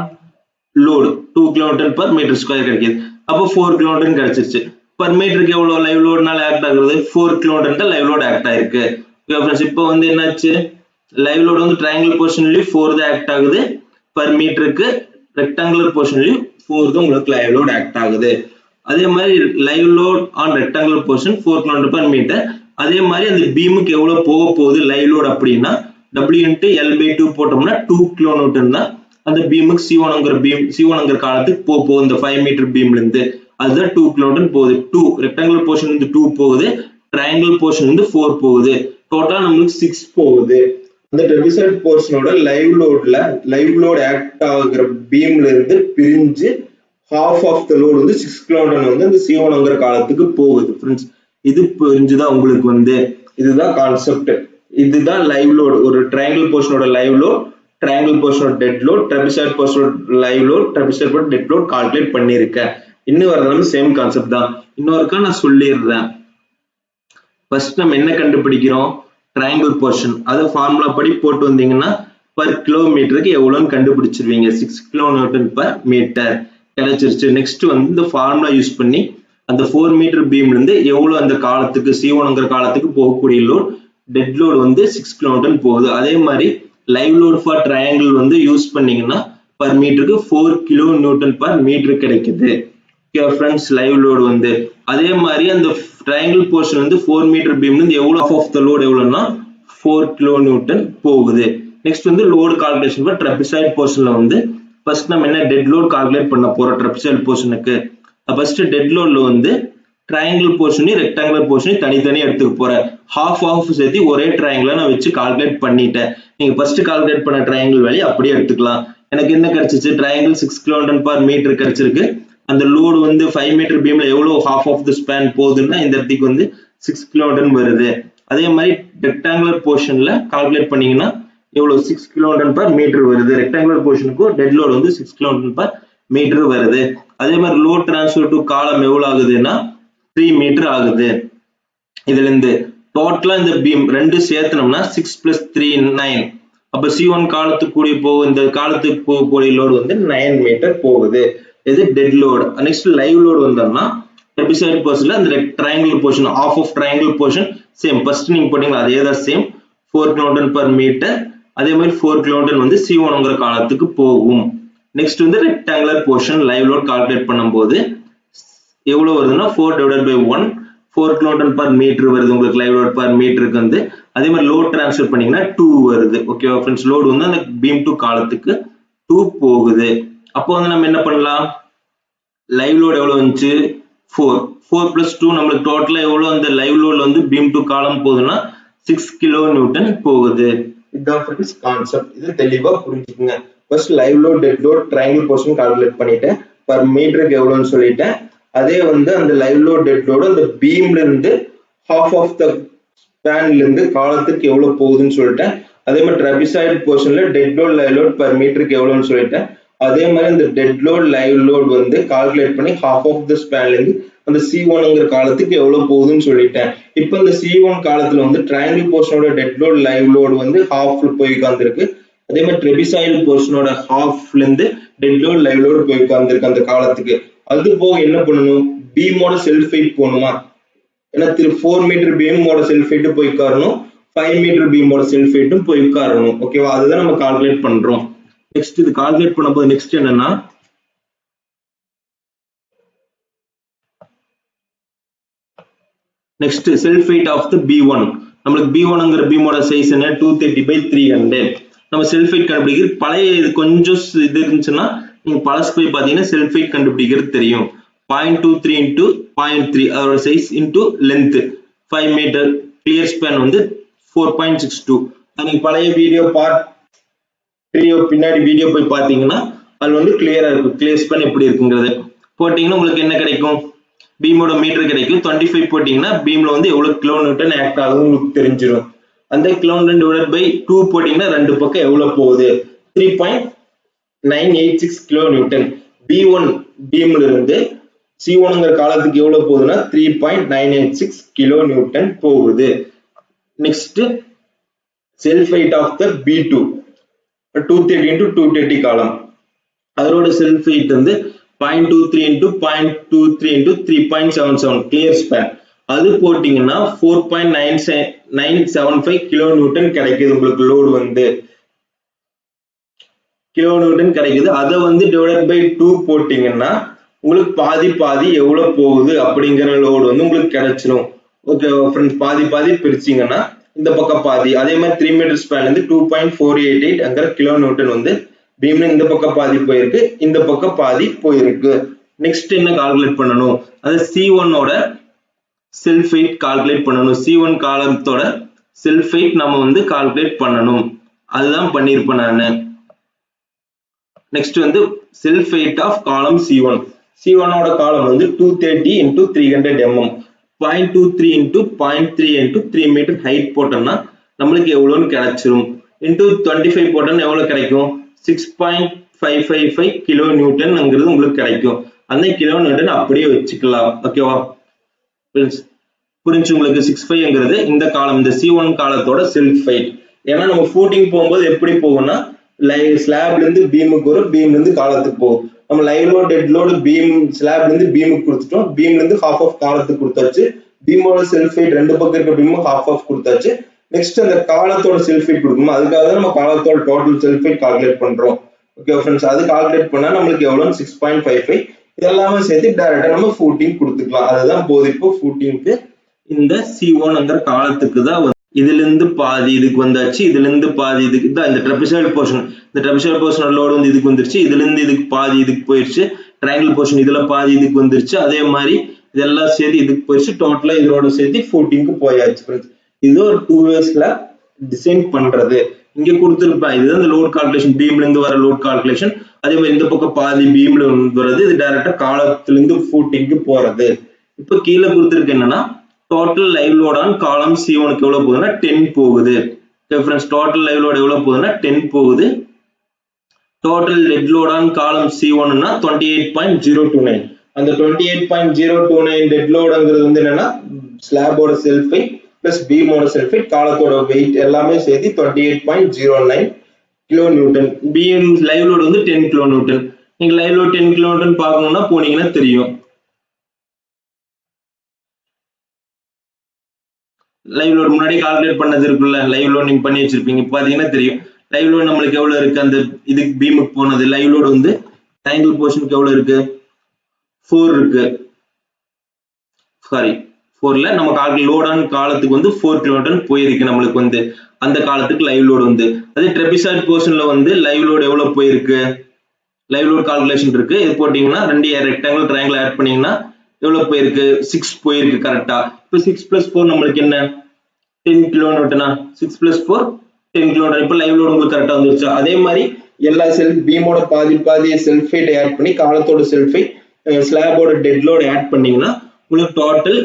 load 2 kilometre per metre square கிடைக்குது. அப்போ 4 கிலோமீட்டர் கிடைச்சிருச்சு. பர் மீட்டருக்கு எவ்வளவு லைவ் லோடுனால ஆக்ட் ஆகுறது, 4 கிலோமீட்டர் லைவ் லோடு ஆக்ட் ஆயிருக்கு. இப்போ வந்து என்னாச்சு, லைவ் லோடு வந்து ட்ரையாங்கிள் போர்ஷன்லயும் 4 தான் ஆக்ட் ஆகுது பர் மீட்டருக்கு, ரெக்டாங்குலர் போர்ஷன்லயும் 4 தான் உங்களுக்கு லைவ் லோடு ஆக்ட் ஆகுது. அதே மாதிரி live load on rectangular portion 4 kilometre per metre. அதே மாதிரி அந்த பீமுக்கு எவ்வளவு போக போகுது லைவ் லோட் அப்படின்னா W into L/2 போட்டோம்னா 2 கிலோ நியூட்டன் தான் அந்த பீமுக்கு C1ங்கிற காலத்துக்கு போகுது. இந்த 5 மீட்டர் பீம்ல இருந்து அதுதான் 2 கிலோ நியூட்டன் போகுது. 2 ரெக்டாங்குலர் போர்ஷன் இருந்து 2 போகுது, ட்ரையாங்கிள் போர்ஷன் இருந்து 4 போகுது. டோட்டலா நம்மளுக்கு 6 போகுது. அந்த ட்ரெபிசாய்டல் போர்ஷனோட லைவ் லோட் ஆக்ட் ஆகுற பீம்ல இருந்து பிரிஞ்சு half of the load வந்து 6 கிலோமீட்டர் வந்து இந்த C1ங்கிற காலத்துக்கு போகுது. ஃப்ரெண்ட்ஸ், இது புரிஞ்சுதான் உங்களுக்கு வந்து, இதுதான் கான்செப்ட். இதுதான் லைவ் லோட். ஒரு ட்ரையாங்கிள் போர்ஷனோட லைவ் லோட், ட்ரையாங்கிள் போர்ஷனோட டெட் லோட், ட்ரெபிசாய்டல் போர்ஷனோட live load, trapezoidal portion dead load calculate பண்ணிருக்கேன். இன்னும் வரதுனால சேம் கான்செப்ட் தான். இன்னொருக்கா நான் சொல்லிடுறேன். ஃபர்ஸ்ட் நம்ம என்ன கண்டுபிடிக்கிறோம், ட்ரையாங்கிள் போர்ஷன். அது ஃபார்முலா படி போட்டு வந்தீங்கன்னா பர் கிலோமீட்டருக்கு எவ்வளவுன்னு கண்டுபிடிச்சிருவீங்க. 6 கிலோ நியூட்டன் பர் மீட்டர் கிடைச்சிருச்சு. நெக்ஸ்ட் வந்து இந்த ஃபார்முலா யூஸ் பண்ணி அந்த 4 மீட்டர் பீம்ல இருந்து எவ்வளவு அந்த காலத்துக்கு C1ங்கிற காலத்துக்கு போகக்கூடிய லோட், டெட் லோட் வந்து 6 கிலோ நியூட்டன் போகுது. அதே மாதிரி லைவ் லோட் ஃபார் ட்ரையாங்கிள் வந்து யூஸ் பண்ணீங்கன்னா பர் மீட்டருக்கு 4 கிலோ நியூட்டன் பர் மீட்டர் கிடைக்குது. Okay friends, live load வந்து அதே மாதிரி அந்த triangle portion வந்து 4 meter beam வந்து எவ்வளவு half of the load எவ்வளவுனா 4 kilonewton போகுது. Next வந்து load calculation for trapezoid portionல வந்து first நம்ம என்ன dead load calculate பண்ண போறோம் trapezoid portionக்கு. first dead loadல வந்து triangle portion rectangular portion தனித்தனியா எடுத்துக்க போறேன். half சேர்த்து ஒரே triangle நான் வச்சு calculate பண்ணிட்டேன். நீங்க first calculate பண்ண triangle வேல்யூ அப்படியே எடுத்துக்கலாம். எனக்கு என்ன கிடைச்சிச்சு triangle 6 kilonewton per meter கிடைச்சிருக்கு. அந்த லோடு வந்து 5 மீட்டர் பீம்ல எவ்வளவு half of the span போகுதுன்னா இந்த இடத்துக்கு வந்து 6 kilonewton வருது. அதே மாதிரி ரெக்டாங்குலர் போர்ஷன்ல கால்குலேட் பண்ணீங்கன்னா எவ்வளவு 6 kilonewton per meter வருது. ரெக்டாங்குலர் போர்ஷனுக்கு டெட் லோட் வந்து 6 kilonewton per meter வருது. அதே மாதிரி லோட் டிரான்ஸ்ஃபர் டு காலம் எவ்வளவு ஆகுதுன்னா 3 மீட்டர் ஆகுது. இதுல இருந்து டோட்டலா இந்த பீம் ரெண்டு சேர்த்தனோம்னா 6 plus 3 9. அப்ப C1 காலத்துக்கு கூடிய போகும் இந்த காலத்துக்கு போகக்கூடிய லோடு வந்து 9 மீட்டர் போகுது. இது dead load. Next live load வந்தோம்னா trapezoid portionல அந்த triangle portion half of triangle portion same first நீங்க போட்டீங்களா அதே தான் same 4 kilonewton per meter. அதே மாதிரி 4 kilonewton வந்து C1ங்கற காலத்துக்கு போகும். Next வந்து rectangular portion live load calculate பண்ணும்போது எவ்வளவு வருதுன்னா 4 divided by 1 4 kilonewton per meter வருது உங்களுக்கு live load per meterக்கு வந்து. அதே மாதிரி load transfer பண்ணீங்கன்னா 2 வருது. ஓகேவா फ्रेंड्स, load வந்து அந்த beam to காலத்துக்கு 2 போகுது. அப்போ வந்து நம்ம என்ன பண்ணலாம், லைவ் லோட் எவ்வளவு வந்துச்சு 4 plus 2 நமக்கு டோட்டலா எவ்வளவு அந்த லைவ் லோட்ல வந்து பீம் டு காலம் போகுதுன்னா 6 கிலோ நியூட்டன் போகுது. இதுதான் फ्रेंड्स கான்செப்ட். இது தெளிவா புரிஞ்சுக்கங்க. First live load dead load triangle portion calculate பண்ணிட்டேன், பர் மீட்டருக்கு எவ்வளவுன்னு சொல்லிட்டேன். அதே வந்து அந்த லைவ் லோட் டெட் லோட் அந்த பீம்ல இருந்து half of the ஸ்பேன்ல இருந்து காலத்துக்கு எவ்வளவு போகுதுன்னு சொல்லிட்டேன். அதே மாதிரி trapezoid போர்ஷன்ல dead load live load per மீட்டருக்கு எவ்வளவுன்னு சொல்லிட்டேன். அதே மாதிரி இந்த டெட் லோட் லைவ் லோட் வந்து கால்குலேட் பண்ணி half of the spanல இருந்து அந்த C1ங்கற காலத்துக்கு எவ்வளவு போகுதுன்னு சொல்லிட்டேன். இப்போ இந்த C1 காலத்துல வந்து triangle போர்ஷனோட டெட் லோட் லைவ் லோட் வந்து halfல போய் உட்கார்ந்திருக்கு. அதே மாதிரி trapezoid போர்ஷனோட halfல இருந்து டெட் லோட் லைவ் லோட் போய் உட்கார்ந்திருக்கு அந்த காலத்துக்கு. அது போக என்ன பண்ணணும், பீமோட செல்ஃப் வெயிட் போணுமா, ஏன்னா 4 மீட்டர் பீமோட செல்ஃப் வெயிட் போய் உட்காரணும், 5 மீட்டர் பீமோட செல்ஃப் வெயிட்டும் போய் உட்காரணும். ஓகேவா, அதுதான் நம்ம கால்குலேட் பண்றோம். நெக்ஸ்ட் இது கால்குலேட் பண்ணும்போது நெக்ஸ்ட் என்னன்னா next self weight of the B1. நமக்கு B1ங்கற பீமோட சைஸ் என்ன 230/300. நம்ம செல்ஃப் வெயிட் கண்டுபிடிக்கிறது பழைய இது கொஞ்சம் இது இருந்துச்சுன்னா நீங்க பழசு போய் பாத்தீங்கன்னா செல்ஃப் வெயிட் கண்டுபிடிக்கிறது தெரியும். 0.23 into 0.3 அதோட size into length 5 metre, clear span வந்து 4.62. நீங்க பழைய வீடியோ பின்னாடி வீடியோ போய் பாத்தீங்கன்னா அது வந்து கிளியரா இருக்கும், கிளியர் ஸ்பேன் எப்படி இருக்குங்கிறது போட்டீங்கன்னா உங்களுக்கு என்ன கிடைக்கும், பீமோட மீட்டர் கிடைக்கும். 25 போட்டீங்கன்னா பீம்ல வந்து எவ்வளவு கிலோ நியூட்டன் ஆக்ட் ஆகுது உங்களுக்கு தெரிஞ்சிடும். அந்த கிலோ நியூட்டன் டிவைடட் பை 2 போட்டீங்கன்னா ரெண்டு பக்கம் எவ்வளவு போகுது 3.986 கிலோ நியூட்டன். B1 பீம்ல இருந்து C1ங்கற காலத்துக்கு எவ்வளவு போகுதுன்னா 3.986 கிலோ நியூட்டன் போகுது. Next self weight of the B2 230 into 230 காலம், அதோட செல்ஃப் வெயிட் வந்து 0.23 into 0.23 into 3.77 கிளியர் ஸ்பேன். அது போட்டீங்கன்னா 4.975 கிலோ நியூட்டன் கிடைக்குது உங்களுக்கு லோடு வந்து கிலோ நியூட்டன் கிடைக்குது. அதை வந்து டிவைடட் பை 2 போட்டீங்கன்னா உங்களுக்கு பாதி பாதி எவ்வளவு போகுது அப்படிங்கிற லோடு வந்து உங்களுக்கு கிடைச்சிடும். ஓகே ஃப்ரெண்ட்ஸ், பாதி பாதி பிரிச்சிங்கன்னா இந்த பக்கம் பாதி. அதே மாதிரி 3 மீட்டர் ஸ்பேன் வந்து 2.488 அங்கிற கிலோ நியூட்டன் வந்து பீம்ல இந்த பக்கம் பாதி போயிருக்கு, இந்த பக்கம் பாதி போயிருக்கு. நெக்ஸ்ட் என்ன கால்குலேட் பண்ணணும், அது C1 ஓட செல்ஃப் வெயிட் கால்குலேட் பண்ணணும். C1 காலத்தோட செல்ஃப் வெயிட் நம்ம வந்து கால்குலேட் பண்ணணும், அதுதான் பண்ணிருப்பேன் நானு. நெக்ஸ்ட் வந்து செல்ஃப் வெயிட் ஆஃப் காலம் C1. C1 ஓட காலம் வந்து 230 into 300 mm, 0.23 into 0.3 into 3 metre height போட்டோம்னா நம்மளுக்கு எவ்வளவுன்னு கிடைச்சிரும். into 25 போட்டோம்னா எவ்வளவு கிடைக்கும் 6.555 கிலோ நியூட்டன்ங்கிறது உங்களுக்கு கிடைக்கும். அந்த கிலோ நியூட்டன் அப்படியே வச்சுக்கலாம். ஓகேவா புரிஞ்சு உங்களுக்கு 65ங்கிறது இந்த காலம் இந்த C1 காலத்தோட செல்ஃப் வெயிட். ஏன்னா நம்ம ஃபூட்டிங் போகும்போது எப்படி போகும்னா ஸ்லாப்ல இருந்து பீமுக்கு வரும், பீம்ல இருந்து காலத்துக்கு போகும். நம்ம live load dead load beam ஸ்லாப்ல இருந்து பீமுக்கு கொடுத்துட்டோம், பீம்ல இருந்து half of காலத்துக்கு கொடுத்தாச்சு. பீமோட செல்ஃப் வெயிட் ரெண்டு பக்கம் இருக்க பீம் half of கொடுத்தாச்சு. நெக்ஸ்ட் அந்த காலத்தோட செல்ஃப் வெயிட் கொடுக்கணும், அதுக்காக தான் நம்ம காலத்தோட டோட்டல் செல்ஃப் வெயிட் கால்குலேட் பண்றோம். ஓகே ஃப்ரெண்ட்ஸ், அது கால்குலேட் பண்ணா நம்மளுக்கு எவ்வளவு 6.55 இதெல்லாமே சேர்த்து டைரக்டா நம்ம ஃபூட்டிங் கொடுத்துக்கலாம். அதுதான் போகுது இப்போ ஃபூட்டிங்க்கு. இந்த C1ங்கிற காலத்துக்கு தான் இதுல இருந்து பாதி இதுக்கு வந்தாச்சு, இதுல இருந்து பாதி இதுக்கு தான் இந்த ட்ரெபிசாய்டல் போர்ஷன். இந்த ட்ரெபிசாய்டல் போர்ஷனோட லோடு வந்து இதுக்கு வந்துருச்சு, இதுல இருந்து இதுக்கு பாதி இதுக்கு போயிருச்சு, ட்ரையாங்கிள் போர்ஷன் இதுல பாதி இதுக்கு வந்துருச்சு, அதே மாதிரி இதெல்லாம் சேர்த்து இதுக்கு போயிருச்சு. டோட்டலா இதோட சேர்த்து ஃபூட்டிங்க்கு போயாச்சு ஃப்ரெண்ட்ஸ். இது ஒரு 2 waysல டிசைன் பண்றது. இங்க கொடுத்துருப்பேன், இதுதான் இந்த லோட் கால்குலேஷன், பீம்ல இருந்து வர லோட் கால்குலேஷன். அதே மாதிரி இந்த பக்கம் பாதி பீம்ல வர்றது, இது டைரக்டா காலத்துல இருந்து ஃபூட்டிங்க்கு போறது. இப்ப கீழே கொடுத்துருக்கு என்னன்னா டோட்டல் லைவ் லோட் ஆன் காலம் C1க்கு எவ்வளவு போகுதுன்னா 10 போகுது. ஃப்ரெண்ட்ஸ் டோட்டல் லைவ் லோட் எவ்வளவு போகுதுன்னா 10 போகுது. டோட்டல் டெட் லோட் ஆன் காலம் C1ன்னா 28.029. அந்த 28.029 டெட் லோடுங்கிறது வந்து என்னன்னா ஸ்லாபோட செல்ஃப் வெயிட் பிளஸ் பீமோட செல்ஃப் வெயிட் காலத்தோட வெயிட் எல்லாமே சேர்த்து 28.09 kilo newton. Beam live load வந்து 10 கிலோ நியூட்டன். நீங்க லைவ் லோட் 10 கிலோ நியூட்டன் பார்க்கணும்னா போனீங்கன்னா தெரியும். லைவ் லோட் முன்னாடி கால்குலேட் பண்ணது இருக்குல்ல, லைவ் லோட் நீங்க பண்ணி வச்சிருப்பீங்க, பாத்தீங்கன்னா தெரியும் லைவ் லோட் நம்மளுக்கு எவ்வளவு இருக்கு. அந்த இதுக்கு பீமுக்கு போனது லைவ் லோட் வந்து ட்ரையாங்கிள் போர்ஷனுக்கு எவ்வளவு இருக்கு, 4 இருக்கு. சாரி 4ல நம்ம கால்குலேட் லோட் ஆன் காலத்துக்கு வந்து 4 கிலோமீட்டர் போயிருக்கு நம்மளுக்கு வந்து அந்த காலத்துக்கு லைவ் லோட் வந்து. அதே ட்ரெபிசாய்ட் போர்ஷன்ல வந்து லைவ் லோட் எவ்வளவு போயிருக்கு, லைவ் லோட் கால்குலேஷன் இருக்கு. இது போட்டீங்கன்னா ரெண்டு ரெக்டாங்கிள் ட்ரையாங்கிள் ஆட் பண்ணீங்கன்னா எவ்வளவு போயிருக்கு, 6 போயிருக்கு கரெக்டா. இப்போ 6 + 4 நம்மளுக்கு என்ன 10 கிலோ நியூட்டனா, 6 + 4 10 கிலோ நியூட்டன். இப்போ லைவ் லோட் உங்களுக்கு கரெக்டா வந்துருச்சு. அதே மாதிரி எல்லா செல்ஃப் பீமோட பாதி பாதி செல்ஃப் வெயிட் ஆட் பண்ணி காலத்தோட செல்ஃப் வெயிட் ஸ்லாபோட டெட் லோட் ஆட் பண்ணீங்கன்னா உங்களுக்கு டோட்டல்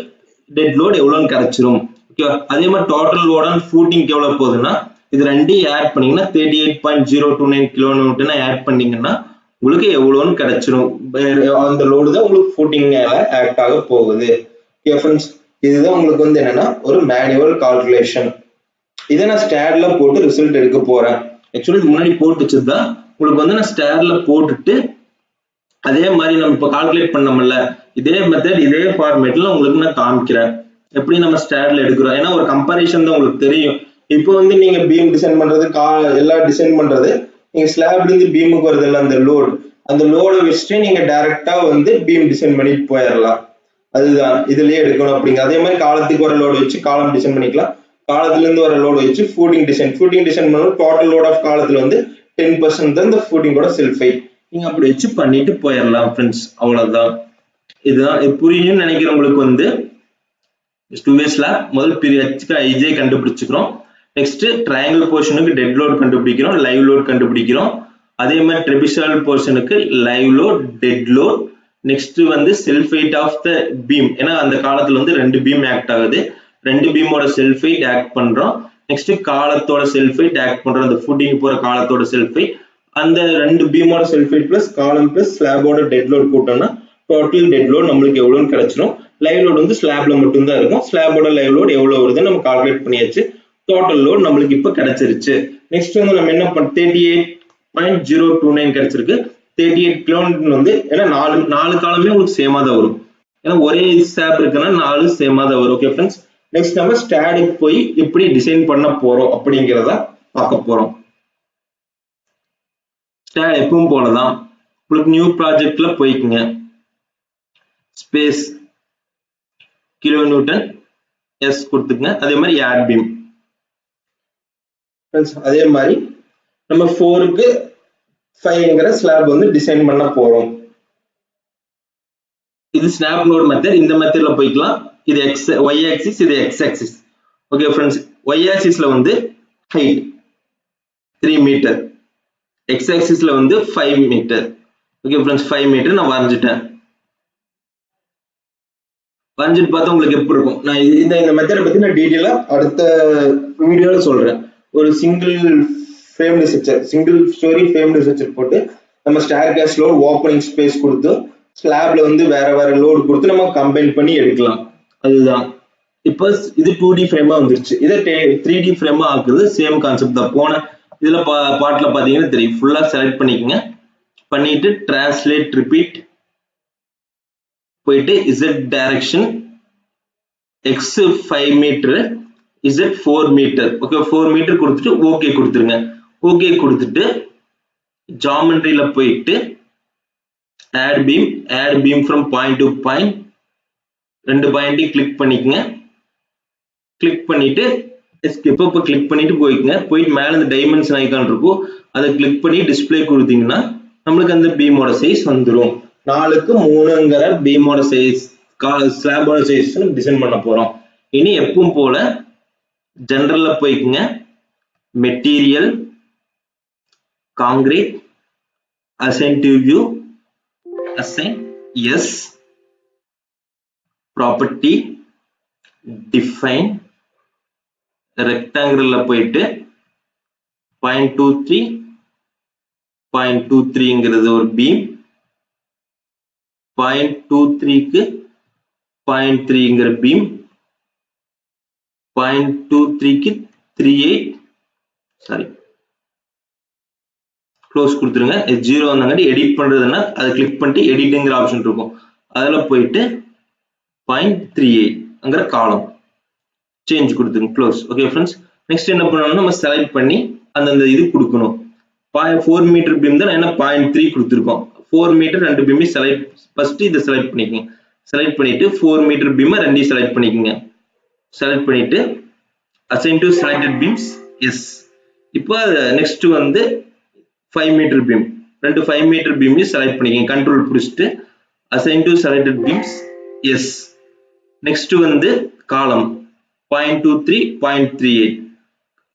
டெட் லோட் எவ்வளவுன்னு கிடைச்சிரும். ஓகேவா. அதே மாதிரி டோட்டல் லோட் ஆன் ஃபூட்டிங்க்கு எவ்வளவு போகுதுன்னா இது ரெண்டையும் ஆட் பண்ணீங்கன்னா 38.029 கிலோ நியூட்டன் ஆட் பண்ணீங்கன்னா உங்களுக்கு எவ்வளவுன்னு கிடைச்சிரும். அந்த லோடு தான் உங்களுக்கு ஃபூட்டிங் ஆக்ட் ஆக போகுது. ஓகே ஃப்ரெண்ட்ஸ், இதுதான் உங்களுக்கு வந்து என்னன்னா ஒரு மேனுவல் கால்குலேஷன். இதை நான் ஸ்டேட்ல போட்டு ரிசல்ட் எடுக்க போறேன். ஆக்சுவலி முன்னாடி போட்டு வச்சிருந்தா உங்களுக்கு வந்து நான் ஸ்டேட்ல போட்டுட்டு அதே மாதிரி நம்ம இப்போ கால்குலேட் பண்ணோம்ல இதே மெத்தட் இதே ஃபார்மேட்ல உங்களுக்கு நான் காமிக்கிறேன் எப்படி நம்ம ஸ்டேட்ல எடுக்கிறோம். ஏன்னா ஒரு கம்பாரிசன் தான் உங்களுக்கு தெரியும். இப்போ வந்து நீங்க பீம் டிசைன் பண்றது எல்லாம் டிசைன் பண்றது நீங்க ஸ்லாப்ல இருந்து பீமுக்கு வருது இல்லை அந்த லோடு, அந்த லோடை வச்சுட்டு நீங்க டைரக்டா வந்து பீம் டிசைன் பண்ணிட்டு போயிடலாம். அதுதான் இதுலயே எடுக்கணும் அப்படிங்க. அதே மாதிரி காலத்துக்கு வர லோடு வச்சு காலம் டிசைன் பண்ணிக்கலாம். காலத்துல இருந்து வர லோடு வச்சு ஃபூட்டிங் டிசைன் பண்ணும்போது டோட்டல் லோட் ஆஃப் காலத்துல வந்து 10% தான் இந்த ஃபூட்டிங்கோட செல்ஃப் வெயிட். நீங்க அப்படி வச்சு பண்ணிட்டு போயிடலாம் ஃப்ரெண்ட்ஸ். அவ்வளவுதான். இதுதான் புரியும்னு நினைக்கிறவங்களுக்கு வந்து 2 waysல முதல் பீரியட்ஸ்க்கு ஐஜே கண்டுபிடிச்சுக்கிறோம். நெக்ஸ்ட் ட்ரையாங்கிள் போர்ஷனுக்கு டெட் லோட் கண்டுபிடிக்கிறோம், லைவ் லோட் கண்டுபிடிக்கிறோம். அதே மாதிரி ட்ரெபிசாய்டல் போர்ஷனுக்கு live load, dead load. Next வந்து self weight of the beam. ஏன்னா அந்த காலத்துல வந்து 2 பீம் ஆக்ட் ஆகுது, 2 பீமோட செல்ஃப் வெயிட் ஆக்ட் பண்றோம். நெக்ஸ்ட் காலத்தோட செல்ஃப் வெயிட் ஆக்ட் பண்றோம், அந்த ஃபுட்டிங் போற காலத்தோட செல்ஃப் வெயிட். அந்த 2 பீமோட self weight plus column plus ஸ்லாபோட டெட் லோட் போட்டோம்னா டோட்டல் டெட் லோட் நம்மளுக்கு எவ்வளவுன்னு கிடைச்சிரும். லைவ் லோட் வந்து ஸ்லாப்ல மட்டும் தான் இருக்கும். ஸ்லாபோட லைவ் லோட் எவ்வளவு வருதுன்னு நம்ம கால்குலேட் பண்ணியாச்சு. டோட்டல் லோட் நம்மளுக்கு இப்ப கிடைச்சிருச்சு. நெக்ஸ்ட் வந்து நம்ம என்ன பண்ண 38.029 கிடைச்சிருக்கு. 38 கிலோமீட்டர் வந்து ஏன்னா நாலு காலமே உங்களுக்கு சேமா தான் வரும். ஏன்னா ஒரே ஸ்லாப் இருக்குன்னா 4 சேமா தான் வரும். ஓகே ஃப்ரெண்ட்ஸ், நெக்ஸ்ட் நம்ம ஸ்டாடிக் போய் எப்படி டிசைன் பண்ண போறோம் அப்படிங்கிறத பார்க்க போறோம். ஸ்டாட் எப்பவும் போலதான் உங்களுக்கு நியூ ப்ராஜெக்ட்ல போய்க்குங்க. ஸ்பேஸ் கிலோ நியூட்டன் எஸ் கொடுத்துங்க. அதே மாதிரி ஆட் பீம். அதே மாதிரி நம்ம 4க்கு 5ங்கிற ஸ்லாப் வந்து டிசைன் பண்ண போறோம். இது ஸ்னாப் லோட் மெத்தட். இந்த மெத்தட்ல போய்க்கலாம். இது எக்ஸ் ஒய் ஆக்சிஸ், இது X axis. Okay friends, Y ஆக்சிஸ்ல வந்து ஹைட் 3 மீட்டர், எக்ஸ் ஆக்சிஸ்ல வந்து 5 மீட்டர். ஓகே ஃப்ரெண்ட்ஸ், 5 மீட்டர் நான் வரைஞ்சிட்டேன். வரைஞ்சிட்டு பார்த்தா உங்களுக்கு எப்படி இருக்கும். நான் இந்த மெத்தடை பத்தி நான் டீட்டெயிலா அடுத்த வீடியோல சொல்றேன். ஒரு single framed structure, single storey framed structure போட்டு நம்ம staircase load opening space கொடுத்து ஸ்லாப்ல வந்து வேற வேற லோடு கொடுத்து நம்ம கம்பைன் பண்ணி எடுக்கலாம். அதுதான் இப்போ இது 2D ஃப்ரேமா வந்துருச்சு. இதை 3D ஃப்ரேமா ஆக்குறது சேம் கான்செப்ட் தான். போன இதுல பாட்டுல பாத்தீங்கன்னா தெரியும். ஃபுல்லா செலக்ட் பண்ணிக்கங்க. பண்ணிட்டு டிரான்ஸ்லேட் ரிப்பீட் போயிட்டு Z direction X 5 metre, Z 4 metre. Okay, 4 metre கொடுத்துட்டு ஓகே கொடுத்துருங்க. ஓகே கொடுத்துட்டு ஜாமெட்ரியில போயிட்டு add beam from point to point ரெண்டு பாயிண்டையும் கிளிக் பண்ணிக்கங்க. கிளிக் பண்ணிட்டு எஸ்கேப் கிளிக் பண்ணிட்டு போய்க்குங்க. போயிட்டு மேல இந்த டைமென்ஷன் ஐகான் இருக்கும், அதை கிளிக் பண்ணி டிஸ்பிளே கொடுத்தீங்கன்னா நம்மளுக்கு அந்த பீமோட சைஸ் வந்துடும். 4க்கு 3ங்கிற பீமோட சைஸ் ஸ்லாபோட சைஸ் டிசைன் பண்ண போறோம். இனி எப்பவும் போல ஜெனரல்ல போய்க்குங்க. Material, concrete, assign to view, assign yes, property, define, rectangle போயிட்டு 0.23 0.23ங்கிறது ஒரு பீம், 0.23க்கு 0.3ங்கிற பீம், 0.23க்கு 38 சாரி க்ளோஸ் கொடுத்துருங்க. 0 வந்தாங்கட்டி எடிட் பண்றதுன்னா அதை கிளிக் பண்ணிட்டு எடிட்ங்கிற ஆப்ஷன் இருக்கும், அதில் போயிட்டு 0.38ங்கிற காலம் சேஞ்ச் கொடுத்துருங்க, க்ளோஸ். ஓகே ஃப்ரெண்ட்ஸ், நெக்ஸ்ட் என்ன பண்ணணும், நம்ம செலக்ட் பண்ணி அந்த இது கொடுக்கணும். 4 மீட்டர் பீம் தான், என்ன 0.3 கொடுத்துருக்கோம். 4 மீட்டர் ரெண்டு பீமே செலக்ட், ஃபர்ஸ்ட் இதை செலக்ட் பண்ணிக்கோங்க. செலக்ட் பண்ணிட்டு 4 மீட்டர் பீமை ரெண்டையும் செலக்ட் பண்ணிக்கோங்க. செலக்ட் பண்ணிட்டு assign to selected beams yes. இப்போ நெக்ஸ்ட் வந்து 5 மீட்டர் பீம், ரெண்டு 5 மீட்டர் பீமையும் செலக்ட் பண்ணிக்கோங்க. கண்ட்ரோல் பிடிச்சிட்டு assign to selected beams yes. நெக்ஸ்ட் வந்து காலம் 0.23 0.38,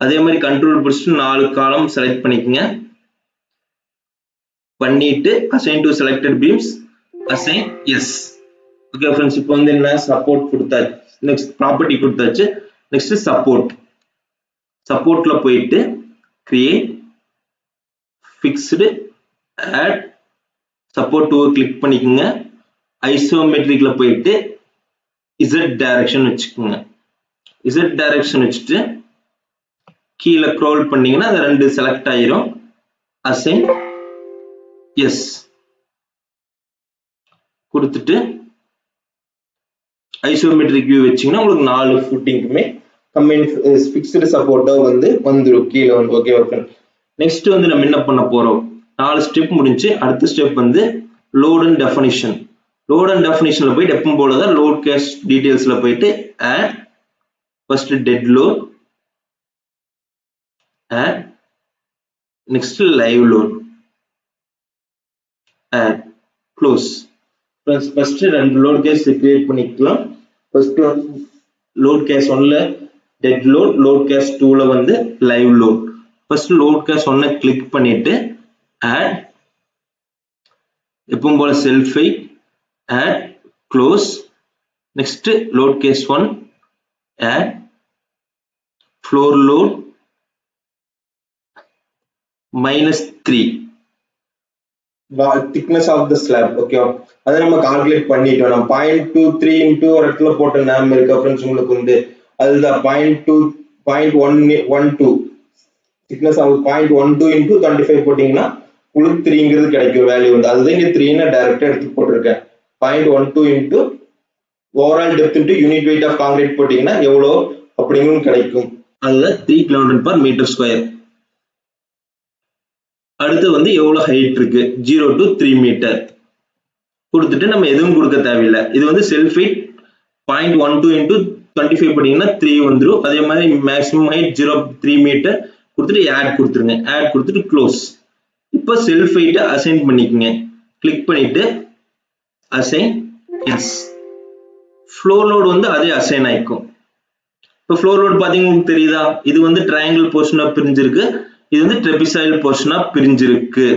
அதே மாதிரி கண்ட்ரோல் பிடிச்சிட்டு 4 காலம் செலக்ட் பண்ணிக்கோங்க. பண்ணிட்டு assign to selected beams assign yes. Okay friends, இப்போ வந்து என்ன சப்போர்ட் கொடுத்தாச்சு, நெக்ஸ்ட் ப்ராப்பர்ட்டி கொடுத்தாச்சு. நெக்ஸ்ட் சப்போர்ட்ல போயிட்டு create, fixed, add support to click பண்ணிக்கோங்க. ஐசோமெட்ரிக்ல போயிட்டு Z டைரக்ஷன் வச்சுக்கோங்க. Z டைரக்ஷன் வச்சுட்டு கீழே ஸ்க்ரோல் பண்ணீங்கன்னா அது ரெண்டு செலக்ட் ஆயிரும். assign yes கொடுத்துட்டு ஐசோமெட்ரிக் வியூ வச்சீங்கன்னா உங்களுக்கு 4 ஃபுட்டிங்க்குமே ஃபிக்ஸ்டு சப்போர்ட்டா வந்து வந்துடும் கீழே வந்து. Okay okay. நெக்ஸ்ட் வந்து நம்ம என்ன பண்ண போறோம், 4 ஸ்டெப் முடிஞ்சு அடுத்த ஸ்டெப் வந்து load and definition. Load and டெஃபினிஷன்ல போயிட்டு எப்பவும் போலதான் லோட் கேஷ் டீடைல்ஸ்ல போயிட்டு add, first dead load, add, next live load, add, close. First ரெண்டு லோட் கேஸ் கிரியேட் பண்ணிக்கலாம். ஃபர்ஸ்ட் லோட் கேஸ் 1ல டெட் லோட், லோட் கேஸ் 2ல வந்து live load. First load case 1 click பண்ணிட்டு ஆட், எப்பவும் போல self weight, add, close. Next load case 1 add, floor load -3 thickness of the slab. Okay, அதை நம்ம calculate பண்ணிட்டோம். நம்ம 0.23 இன்டூ ஒரு இடத்துல போட்ட நேம் இருக்கு ஃப்ரெண்ட்ஸ், உங்களுக்கு வந்து அதுதான் 0.12 திக்னஸ் ஆஃப் 0.12 இன்டூ 25 போட்டீங்கன்னா உங்களுக்கு 3ங்கிறது கிடைக்கும் வேல்யூ வந்து. அதுதான் இங்க 3ன்னு டைரக்டா எடுத்து போட்டிருக்கேன். 0.12 into overall depth into unit weight of concrete போட்டீங்கன்னா எவ்வளோ அப்படிங்கும் கிடைக்கும். அதுதான் 3 kN/m². அடுத்து வந்து எவ்வளவு ஹைட் இருக்கு, 0 to 3 மீட்டர் கொடுத்துட்டு நம்ம எதுவும் கொடுக்க தேவையில்லை. இது வந்து செல்ஃப் ஹைட் 0.12 இன்டூ 25 போட்டீங்கன்னா 3 வந்துடும். அதே மாதிரி மேக்ஸிமம் ஹைட் 0.3 மீட்டர் கொடுத்துட்டு ஆட் கொடுத்துருங்க. ஆட் கொடுத்துட்டு க்ளோஸ். இப்போ செல்ஃப் ஹைட்டை அசைன் பண்ணிக்கோங்க. கிளிக் பண்ணிட்டு அசைன் எஸ். ஃப்ளோர் லோட் வந்து அதே அசைன் ஆயிக்கும். இப்போ ஃப்ளோர் லோட் பாத்தீங்கன்னா தெரியுதா, இது வந்து ட்ரையாங்கிள் போர்ஷனா பிரிஞ்சிருக்கு, இது வந்து ட்ரெபிசாய்டல் போர்ஷனா பிரிஞ்சிருக்கு.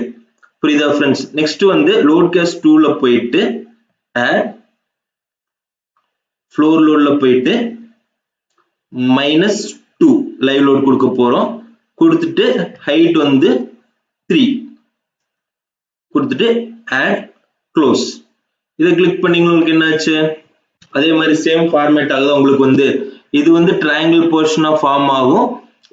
புரியுதா ஃப்ரெண்ட்ஸ்? நெக்ஸ்ட் வந்து லோட் கேஸ் 2ல போயிட்டு ஆட், ஃப்ளோர் லோட்ல போயிட்டு -2 லைவ் லோட் கொடுக்க போறோம். கொடுத்துட்டு ஹைட் வந்து 3 கொடுத்துட்டு ஆட், க்ளோஸ். இதை கிளிக் பண்ணீங்கன்னா உங்களுக்கு என்னாச்சு, அதே மாதிரி சேம் ஃபார்மேட் ஆகுது. உங்களுக்கு வந்து இது வந்து ட்ரையாங்கிள் போர்ஷனா ஃபார்ம் ஆகும்,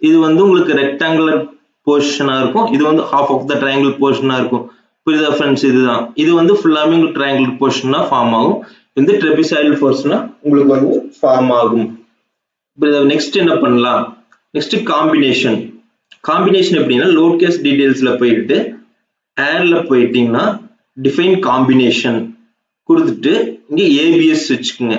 இது வந்து உங்களுக்கு ரெக்டாங்குலர் போர்ஷனா இருக்கும், இது வந்து half of the triangle போர்ஷனா இருக்கும். புரியுதா ஃப்ரெண்ட்ஸ்? இதுதான், இது வந்து ஃபுல்லாமே உங்களுக்கு ட்ரையாங்கிள் போர்ஷனா ஃபார்ம் ஆகும், இந்த ட்ரெபிசாய்டல் போர்ஷனா உங்களுக்கு வந்து ஃபார்ம் ஆகும். நெக்ஸ்ட் என்ன பண்ணலாம், நெக்ஸ்ட் காம்பினேஷன். காம்பினேஷன் எப்படின்னா லோட் கேஸ் டீடைல்ஸ்ல போயிட்டு ஆட்ல போயிட்டீங்கன்னா define combination கொடுத்துட்டு இங்க ABS வச்சுக்குங்க.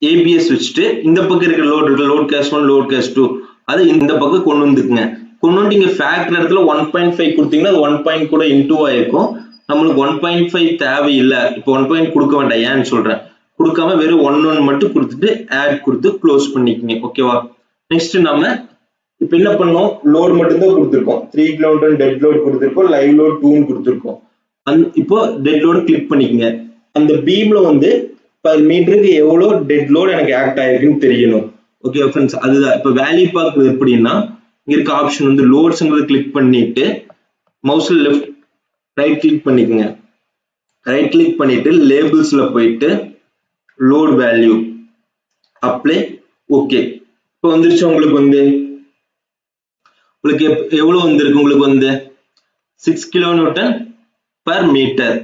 ABS வச்சுட்டு இந்த பக்கம் இருக்கிற லோட் இருக்கு, லோட் கேஸ் 1 லோட் கேஸ் 2 அது இந்த பக்கம் கொண்டு வந்துக்குங்க. கொண்டு வந்து இங்க ஃபேக்டர் இடத்துல 1.5 கொடுத்தீங்கன்னா அது 1 கூட இன்டூ ஆயிருக்கும். நம்மளுக்கு 1.5 தேவையில்லை, இப்போ 1 கொடுக்க வேண்டாம். ஏன்னு சொல்றேன், கொடுக்காம வெறும் 1 மட்டும் கொடுத்துட்டு ஆட் கொடுத்து க்ளோஸ் பண்ணிக்கங்க. ஓகேவா? நெக்ஸ்ட் நம்ம இப்போ என்ன பண்ணோம், லோட் மட்டும் தான் கொடுத்துருக்கோம். 3 kN டெட் லோட் கொடுத்துருக்கோம், லைவ் லோட் 2 கொடுத்துருக்கோம். இப்போ டெட் லோட் கிளிக் பண்ணிக்கங்க. அந்த பீம்ல வந்து பர் மீட்டருக்கு எவ்வளவு டெட் லோட் எனக்கு ஆக்ட் ஆயிருக்குன்னு தெரியணும். ஓகே ஃப்ரெண்ட்ஸ், அதுதான் இப்போ வேல்யூ பார்க்குறது. எப்படின்னா இங்க இருக்க ஆப்ஷன் வந்து லோட்ஸ்ங்கிறத கிளிக் பண்ணிட்டு மவுஸ்ல லெஃப்ட் ரைட் கிளிக் பண்ணிக்கங்க. ரைட் கிளிக் பண்ணிட்டு லேபிள்ஸ்ல போயிட்டு லோட் வேல்யூ அப்ளை. ஓகே, இப்போ வந்துருச்சு. உங்களுக்கு வந்து உங்களுக்கு எவ்வளவு வந்திருக்கு, உங்களுக்கு வந்து 6 kN per மீட்டர்.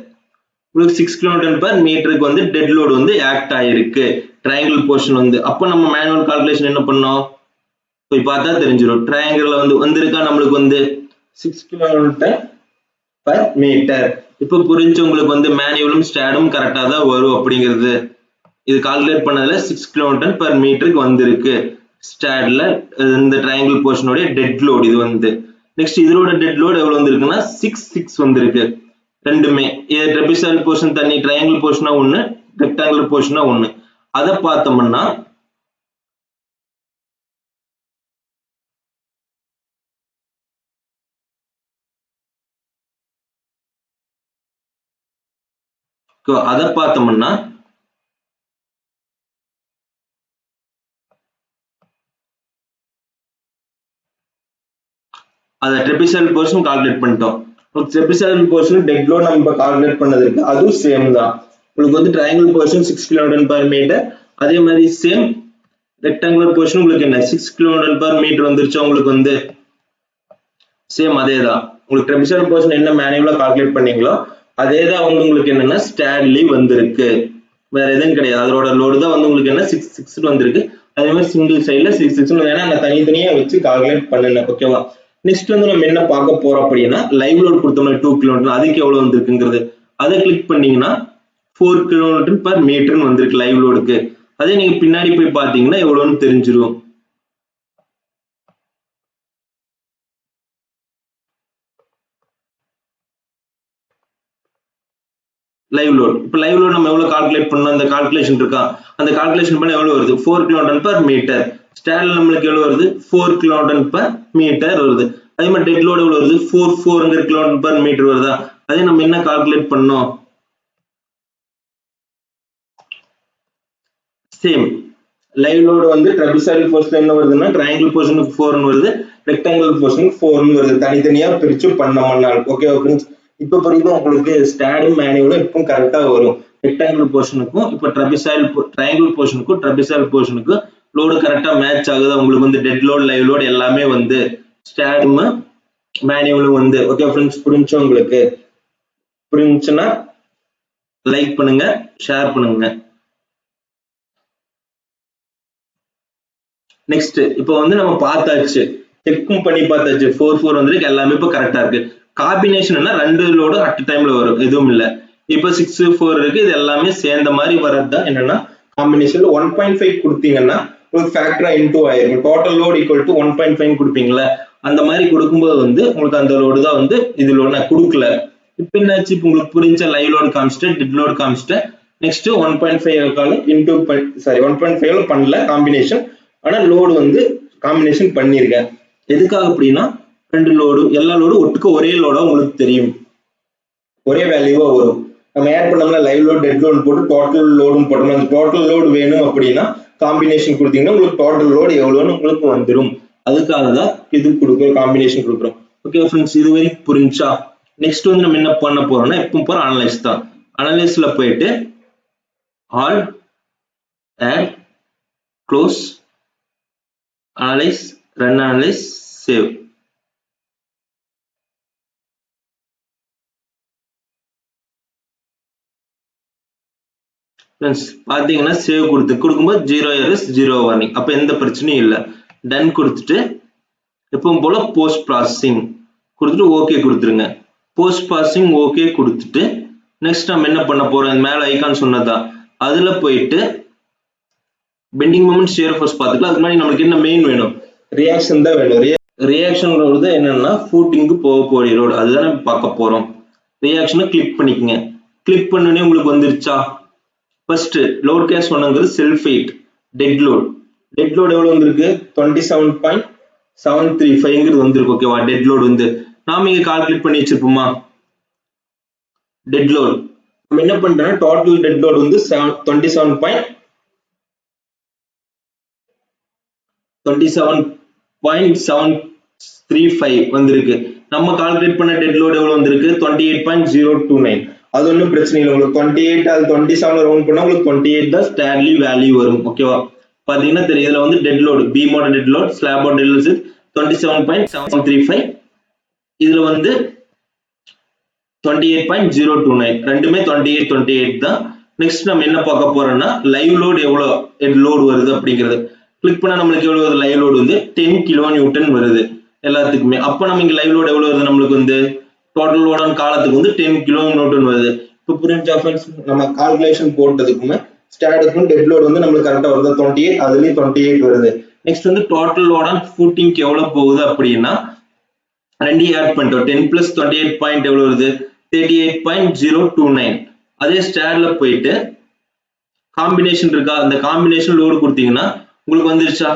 உங்களுக்கு 6 kN per மீட்டருக்கு வந்து டெட் லோட் வந்து ஆக்ட் ஆயிருக்கு ட்ரையாங்கிள் போர்ஷன் வந்து. அப்போ நம்ம மேனுவல் கால்குலேஷன் என்ன பண்ணோம், போய் பார்த்தா தெரிஞ்சிடும். ட்ரையாங்கிள் வந்து வந்திருக்கா நம்மளுக்கு வந்து 6 kN per மீட்டர். இப்போ புரிஞ்சு உங்களுக்கு வந்து மேனுவலும் ஸ்டாடும் கரெக்டா தான் வரும் அப்படிங்கிறது. இது கால்குலேட் பண்ணதுல 6 kN per மீட்டருக்கு வந்திருக்கு. ஸ்டாட்ல இந்த ட்ரையாங்கிள் போர்ஷனோட டெட் லோட் இது வந்து. நெக்ஸ்ட் இதோட டெட் லோட் எவ்வளவு வந்திருக்குன்னா 6 வந்திருக்கு. ரெண்டுமே ட்ரெபிசாய்டல் போர்ஷன் தனி, ட்ரையாங்கிள் போர்ஷனா ஒண்ணு, ரெக்டாங்குலர் போர்ஷனா ஒண்ணு. அதை பார்த்தோம்னா அதை பார்த்தோம்னா அதை ட்ரெபிசாய்டல் போர்ஷன் கால்குலேட் பண்ணிட்டோம். ட்ரெபிசாய்டல் போர்ஷன் டெட் லோட் நம்ம கால்குலேட் பண்ணது இருக்கு, அதுவும் சேம் தான். உங்களுக்கு வந்து triangle portion 6 kN per metre, அதே மாதிரி சேம் ரெக்டாங்குலர் போர்ஷன் உங்களுக்கு என்ன 6 kN per மீட்டர் வந்துருச்சு. உங்களுக்கு வந்து சேம் அதே தான். உங்களுக்கு ட்ரெபிசாய்டல் போர்ஷன் என்ன மேனுவலா கால்குலேட் பண்ணீங்களோ அதே தான் வந்து உங்களுக்கு என்னன்னா ஸ்டாட்லி வந்திருக்கு, வேற எதுவும் கிடையாது. அதோட லோடு தான் வந்து உங்களுக்கு என்ன 6 வந்திருக்கு. அதே மாதிரி சிங்கிள் சைட்ல 6 ஏன்னா நான் தனித்தனியா வச்சு கால்குலேட் பண்ணல. ஓகேவா? நெக்ஸ்ட் வந்து நம்ம என்ன பார்க்க போறோம் அப்படின்னா லைவ் லோட் கொடுத்தோம்னா 2 kN அதுக்கு எவ்வளவு வந்திருக்குங்கிறது. அதை கிளிக் பண்ணீங்கன்னா 4 kN per மீட்டர்னு வந்திருக்கு லைவ் லோடுக்கு. அதே நீங்க பின்னாடி போய் பாத்தீங்கன்னா எவ்வளவுன்னு தெரிஞ்சிடும். லைவ் லோட், இப்போ லைவ் லோட் நம்ம எவ்வளவு கால்குலேட் பண்ணோம், அந்த கால்குலேஷன் இருக்கா, அந்த கால்குலேஷன் பண்ண எவ்வளவு வருது 4 kN per மீட்டர். ஸ்டாட்ல நம்மளுக்கு எவ்வளவு வருது 4 kN per மீட்டர் வருது. அதே மாதிரி டெட் லோட் எவ்வளவு வருது 4 kN per மீட்டர் வருதா. அதே நம்ம என்ன கால்குலேட் பண்ணோம், சேம் லைவ் லோடு வந்து ட்ரெபிசாய்டல் போர்ஷன் என்ன வருதுன்னா ட்ரையாங்கிள் போர்ஷனுக்கு 4 வருது, ரெக்டாங்குலர் போர்ஷனுக்கு 4 வருது. தனித்தனியா பிரிச்சு பண்ணோம்னால். ஓகே ஃப்ரெண்ட்ஸ், இப்போ வரைக்கும் உங்களுக்கு ஸ்டாடும் மேனுவலும் இப்போ கரெக்டா வரும். ரெக்டாங்குலர் போர்ஷனுக்கும் இப்போ ட்ரையாங்கிள் போர்ஷனுக்கும் ட்ரெபிசாய்டல் போர்ஷனுக்கும் லோடு கரெக்டா மேட்ச் ஆகுது. உங்களுக்கு வந்து டெட் லோட் லைவ் லோட் எல்லாமே வந்து ஸ்டாடும் மேனுவலும் வந்து. ஓகே ஃப்ரெண்ட்ஸ், புரிஞ்சு உங்களுக்கு? புரிஞ்சுன்னா லைக் பண்ணுங்க, ஷேர் பண்ணுங்க. நெக்ஸ்ட் இப்போ வந்து நம்ம பார்த்தாச்சு, செக்கும் பண்ணி பார்த்தாச்சு. 4 வந்திருக்கு, எல்லாமே இப்போ கரெக்டா இருக்கு. காம்பினேஷன் ரெண்டு லோடும் அட் டைம்ல வரும், எதுவும் இல்ல. இப்போ 6 4 இருக்கு, இது எல்லாமே சேர்ந்த மாதிரி வர்றதுதான் என்னன்னா காம்பினேஷன்ல 1.5 கொடுத்தீங்கன்னா உங்களுக்கு ஃபேக்டரா இன்டூ ஆயிரும். டோட்டல் லோட் ஈக்குவல் டு 1.5 கொடுப்பீங்களா, அந்த மாதிரி கொடுக்கும்போது வந்து உங்களுக்கு அந்த லோடு தான் வந்து இது லோடு நான் கொடுக்கல. இப்போ என்னாச்சு, இப்போ உங்களுக்கு புரிஞ்ச லைவ் லோடு காமிச்சிட்டேன், டெட் லோடு காமிச்சிட்டேன். நெக்ஸ்ட் 1.5 இன்டூ 1.5 பண்ணல காம்பினேஷன், ஆனா லோடு வந்து காம்பினேஷன் பண்ணிருக்கேன். எதுக்காக அப்படின்னா ரெண்டு லோடு எல்லா லோடும் ஒட்டுக்க ஒரே லோடா உங்களுக்கு தெரியும், ஒரே வேல்யூவா வரும். நம்ம ஆட் பண்ணோம்னா லைவ் லோட் டெட் லோட் போட்டு டோட்டல் லோடும் போட்டோம்னா அந்த டோட்டல் லோடு வேணும் அப்படின்னா காம்பினேஷன் கொடுத்தீங்கன்னா உங்களுக்கு டோட்டல் லோடு எவ்வளவுன்னு உங்களுக்கு வந்துடும். அதுக்காக தான் இது கொடுக்குறோம், காம்பினேஷன் கொடுக்குறோம். ஓகே ஃப்ரெண்ட்ஸ், இது வரைக்கும் புரிஞ்சா? நெக்ஸ்ட் வந்து நம்ம என்ன பண்ண போறோம்னா எப்போ போற அனலைஸ் தான். அனலைஸ்ல போயிட்டு all add close analyse run analyse save. பாத்தீங்கன்னா சேவ் கொடுக்கும்போது 0 எரர்ஸ் 0 வார்னிங், அப்ப எந்த பிரச்சனையும் இல்லை. டன் கொடுத்துட்டு எப்பவும் போல போஸ்ட் ப்ராசஸிங் கொடுத்துட்டு ஓகே கொடுத்துருங்க. போஸ்ட் ப்ராசஸிங் ஓகே கொடுத்துட்டு நெக்ஸ்ட் நம்ம என்ன பண்ண போறோம், மேல ஐகான் சொன்னதா அதுல போயிட்டு பெண்டிங் மொமெண்ட் ஷியர் ஃபோர்ஸ் பார்த்துக்கலாம். அதுக்கு முன்னாடி நமக்கு என்ன மெயின் வேணும், ரியாக்ஷன் தான் வேணும். ரியாக்ஷன் லோடு என்னன்னா ஃபூட்டிங்க்கு போகக்கூடிய லோடு, அதுதான் நம்ம பார்க்க போறோம். ரியாக்ஷனை கிளிக் பண்ணிக்கங்க. கிளிக் பண்ணனே உங்களுக்கு வந்துருச்சா, ஃபர்ஸ்ட் லோட் கேஸ் ஒன்னுங்கிறது self weight dead load. Dead load எவ்வளவு வந்திருக்கு, 27.735 வந்திருக்கு. ஓகேவா, டெட் லோட் வந்து நாம இங்க கால்குலேட் பண்ணி வச்சிருப்போமா. டெட் லோட் நம்ம என்ன பண்றோம்னா டோட்டல் டெட் லோட் வந்து 27.735 வந்திருக்கு. நம்ம கால்குலேட் பண்ண டெட் லோட் எவ்வளவு வந்திருக்கு, 28.029. அது ஒன்றும் பிரச்சனை இல்லை. உங்களுக்கு 28 அது 27 ரவுண்ட் பண்ணா உங்களுக்கு 28 தான் ஸ்டாட்லி வேல்யூ வரும். ஓகேவா, பாத்தீங்கன்னா தெரியும். இதுல வந்து டெட் லோடு பீமோட டெட் லோட் ஸ்லாபோட டெட் லோட் 27.735. இதுல வந்து 28.029 ரெண்டுமே 28 தான். நெக்ஸ்ட் நம்ம என்ன பார்க்க போறோம்னா லைவ் லோடு எவ்வளவு லோடு வருது அப்படிங்கிறது கிளிக் பண்ணா நம்மளுக்கு எவ்வளவு வருது, லைவ் லோடு வந்து 10 கிலோ நியூட்டன் வருது எல்லாத்துக்குமே. அப்ப நம்ம இங்க லைவ் லோடு எவ்வளவு வருது, நம்மளுக்கு வந்து டோட்டல் லோடான காலத்துக்கு வந்து 10 கிலோ நியூட்டன் வருது. இப்போ புரிஞ்சா ஃப்ரெண்ட்ஸ், நம்ம கால்குலேஷன் போட்டதுக்குமே ஸ்டாடுக்கும் டெட் லோடு வந்து நம்மளுக்கு கரெக்டா வருது 28, அதுலயும் 28 வருது. நெக்ஸ்ட் வந்து டோட்டல் லோடான ஃபூட்டிங்க்கு எவ்வளவு போகுது அப்படின்னா ரெண்டையும் ஆட் பண்ணிட்டோம். 10 plus 28 பாயிண்ட் எவ்வளவு வருது, 38.029. அதே ஸ்டார்ல போயிட்டு காம்பினேஷன் இருக்கா, அந்த காம்பினேஷன் லோடு கொடுத்தீங்கன்னா உங்களுக்கு வந்துருச்சா,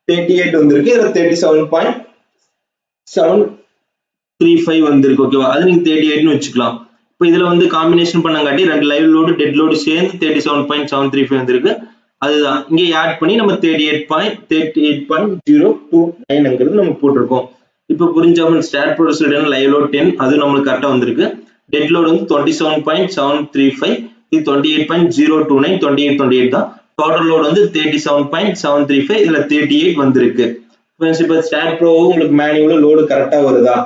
38 வந்திருக்கு. இதுல 37.735 வந்திருக்கு. ஓகேவா, அது நீங்க 38ன்னு வச்சுக்கலாம். இப்போ இதுல வந்து காம்பினேஷன் பண்ணங்காட்டி ரெண்டு லைவ் லோடு டெட் லோடு சேர்ந்து 37.735 வந்திருக்கு. அதுதான் இங்கே ஆட் பண்ணி நம்ம 38.029 நம்ம போட்டிருக்கோம். இப்போ புரிஞ்சாமல் ஸ்டாட் ப்ரொடியூசர் லைவ் லோட் 10 அது நம்மளுக்கு கரெக்டா வந்திருக்கு. டெட் லோட் வந்து 27.735, இது 28.029, 28 தான். டோட்டல் லோட் வந்து 37.735, இதுல 38 வந்திருக்கு. இப்போ ஸ்டாட் ப்ரோ உங்களுக்கு மேனுவலா லோடு கரெக்டா வருதா,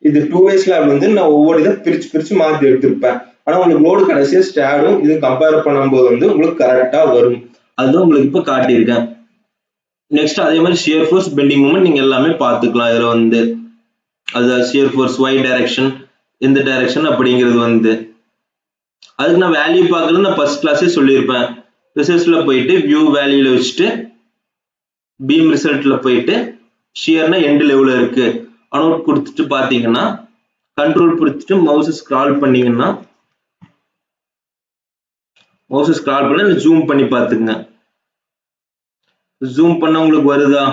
இது 2-way ஸ்லாப் வந்து நான் ஒவ்வொரு இதை பிரிச்சு மாத்தி எடுத்திருப்பேன். ஆனா உங்களுக்கு லோடு கடைசியா ஸ்டாடும் இது கம்பேர் பண்ணும்போது வந்து உங்களுக்கு கரெக்டா வரும். அதுதான் உங்களுக்கு இப்ப காட்டியிருக்கேன். நெக்ஸ்ட் அதே மாதிரி ஷியர் ஃபோர்ஸ் பெண்டிங் மூமெண்ட் நீங்க எல்லாமே பார்த்துக்கலாம். இதுல வந்து அது ஷியர் ஃபோர்ஸ் y டைரக்ஷன் இந்த டைரக்ஷன் அப்படிங்கிறது வந்து அதுக்கு நான் வேல்யூ பார்க்கறது நான் ஃபர்ஸ்ட் கிளாஸே சொல்லியிருப்பேன். ரிசல்ட்ஸ்ல போயிட்டு வியூ வேல்யூல வச்சுட்டு பீம் ரிசல்ட்ல போயிட்டு ஷியர்னா எண்ட் லெவல்ல இருக்கு அனௌட் கொடுத்துட்டு பாத்தீங்கன்னா கண்ட்ரோல் கொடுத்துட்டு மவுஸ் ஸ்க்ரால் பண்ணீங்கன்னா மவுஸ் ஸ்க்ரால் பண்ணி ஜூம் பண்ணி பாத்துங்க. ஜூம் பண்ண உங்களுக்கு வருதா,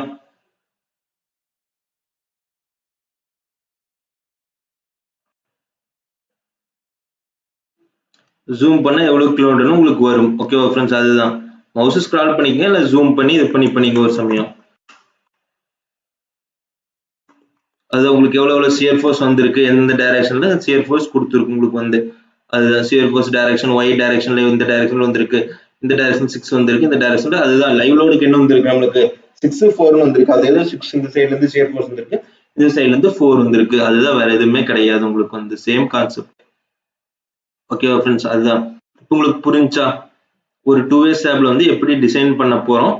ஜூம் பண்ண எவ்வளவு கிலோமீட்டர்னு உங்களுக்கு வரும். ஓகேவா ஃப்ரெண்ட்ஸ், அதுதான் மவுஸ் ஸ்க்ரால் பண்ணிக்கங்க இல்ல ஜூம் பண்ணி இது பண்ணிங்க ஒரு சமயம். அது உங்களுக்கு எவ்வளவு ஷியர் ஃபோர்ஸ் வந்திருக்கு, எந்த டைரக்ஷன்ல ஷியர் ஃபோர்ஸ் கொடுத்துருக்கு உங்களுக்கு வந்து அதுதான் ஷியர் ஃபோர்ஸ் டைரக்ஷன் y டைரக்ஷன்ல இந்த டைரக்ஷன்ல வந்திருக்கு, இந்த டைரக்ஷன் 6 வந்திருக்கு, இந்த டைரக்ஷன்ல அதுதான் லைவ் லோடுக்கு என்ன வந்திருக்கு நம்மளுக்கு 6 4 வந்திருக்கு. அதே 6 இந்த சைடுல இருந்து ஷியர் ஃபோர்ஸ் வந்திருக்கு, இந்த சைடுல இருந்து 4 வந்திருக்கு. அதுதான் வேற எதுவுமே கிடையாது உங்களுக்கு வந்து சேம் கான்செப்ட். ஓகேவா ஃப்ரெண்ட்ஸ், அதுதான் உங்களுக்கு புரிஞ்சா. ஒரு 2-way ஸ்லாப்ல வந்து எப்படி டிசைன் பண்ண போறோம்,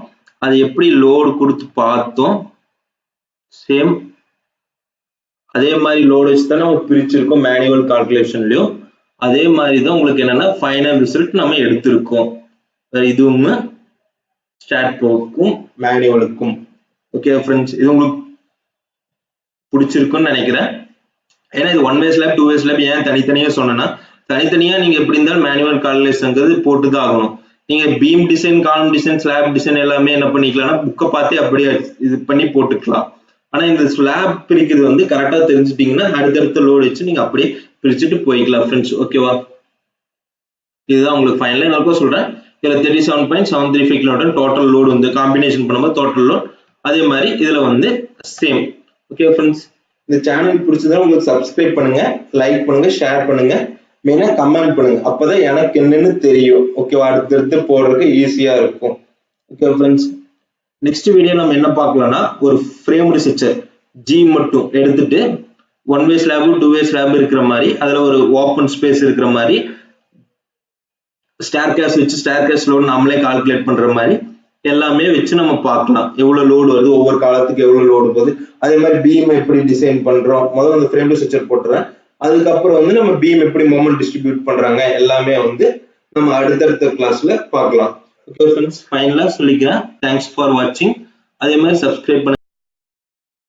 அது எப்படி லோடு கொடுத்து பார்த்தோம், சேம் அதே மாதிரி லோடு வச்சு தான் நம்ம பிரிச்சிருக்கோம் மேனுவல் கால்குலேஷன்லயும். அதே மாதிரி தான் உங்களுக்கு என்னன்னா ஃபைனல் ரிசல்ட் நம்ம எடுத்திருக்கோம். இதுவும் ஸ்டாட் ப்ரோக்கும் மேனுவலுக்கும். ஓகே ஃப்ரெண்ட்ஸ், இது உங்களுக்கு பிடிச்சிருக்குன்னு நினைக்கிறேன். ஏன்னா இது 1-way ஸ்லாப் 2-way ஸ்லாப் ஏன் தனித்தனியா சொன்னேன்னா தனித்தனியா நீங்க எப்படி இருந்தாலும் மேனுவல் கால்குலேஷன்ங்கிறது போட்டுதான் ஆகணும். நீங்க பீம் டிசைன் காலம் டிசைன் ஸ்லாப் டிசைன் எல்லாமே என்ன பண்ணிக்கலாம்னா புக்கை பார்த்து அப்படியே இது பண்ணி போட்டுக்கலாம். ஆனா இந்த ஸ்லாப் பிரிக்கிறது வந்து கரெக்டா தெரிஞ்சுட்டீங்கன்னா அடுத்தடுத்த லோடு வச்சு நீங்க அப்படியே பிரிச்சுட்டு போய்க்கலாம் ஃப்ரெண்ட்ஸ். ஓகேவா, இதுதான் உங்களுக்கு ஃபைனலா நான் சொல்றேன். இதுல 37.735 கிலோமீட்டர் டோட்டல் லோடு வந்து காம்பினேஷன் பண்ணும்போது டோட்டல் லோட். அதே மாதிரி இதுல வந்து சேம். ஓகே ஃப்ரெண்ட்ஸ், இந்த சேனல் பிடிச்சதா உங்களுக்கு சப்ஸ்கிரைப் பண்ணுங்க, லைக் பண்ணுங்க, ஷேர் பண்ணுங்க, மெயினா கமெண்ட் பண்ணுங்க. அப்பதான் எனக்கு என்னன்னு தெரியும். ஓகேவா, அடுத்தடுத்து போடுறதுக்கு ஈஸியா இருக்கும். ஓகே ஃப்ரெண்ட்ஸ், நெக்ஸ்ட் வீடியோ நம்ம என்ன பார்க்கலாம்னா ஒரு ஃப்ரேம் ஸ்ட்ரக்சர் ஜி மட்டும் எடுத்துட்டு 1-way ஸ்லாப் 2-way ஸ்லாப் இருக்கிற மாதிரி அதுல ஒரு ஓப்பன் ஸ்பேஸ் இருக்கிற மாதிரி ஸ்டேர்கேஸ் வச்சு ஸ்டேர்கேஸ் லோடு நம்மளே கால்குலேட் பண்ற மாதிரி எல்லாமே வச்சு நம்ம பார்க்கலாம். எவ்வளவு லோடு வருது, ஒவ்வொரு காலத்துக்கு எவ்வளவு லோடு போகுது, அதே மாதிரி பீம் எப்படி டிசைன் பண்றோம். முதல்ல அந்த ஃப்ரேம் ஸ்ட்ரக்சர் போட்டுறேன். அதுக்கப்புறம் வந்து நம்ம பீம் எப்படி மொமெண்ட் டிஸ்ட்ரிபியூட் பண்றாங்க எல்லாமே வந்து நம்ம அடுத்தடுத்த கிளாஸ்ல பார்க்கலாம். ஓகே ஃப்ரெண்ட்ஸ், ஃபைனலா சொல்லிக்கிறேன், தேங்க்ஸ் ஃபார் வாட்சிங். அதே மாதிரி சப்ஸ்கிரைப்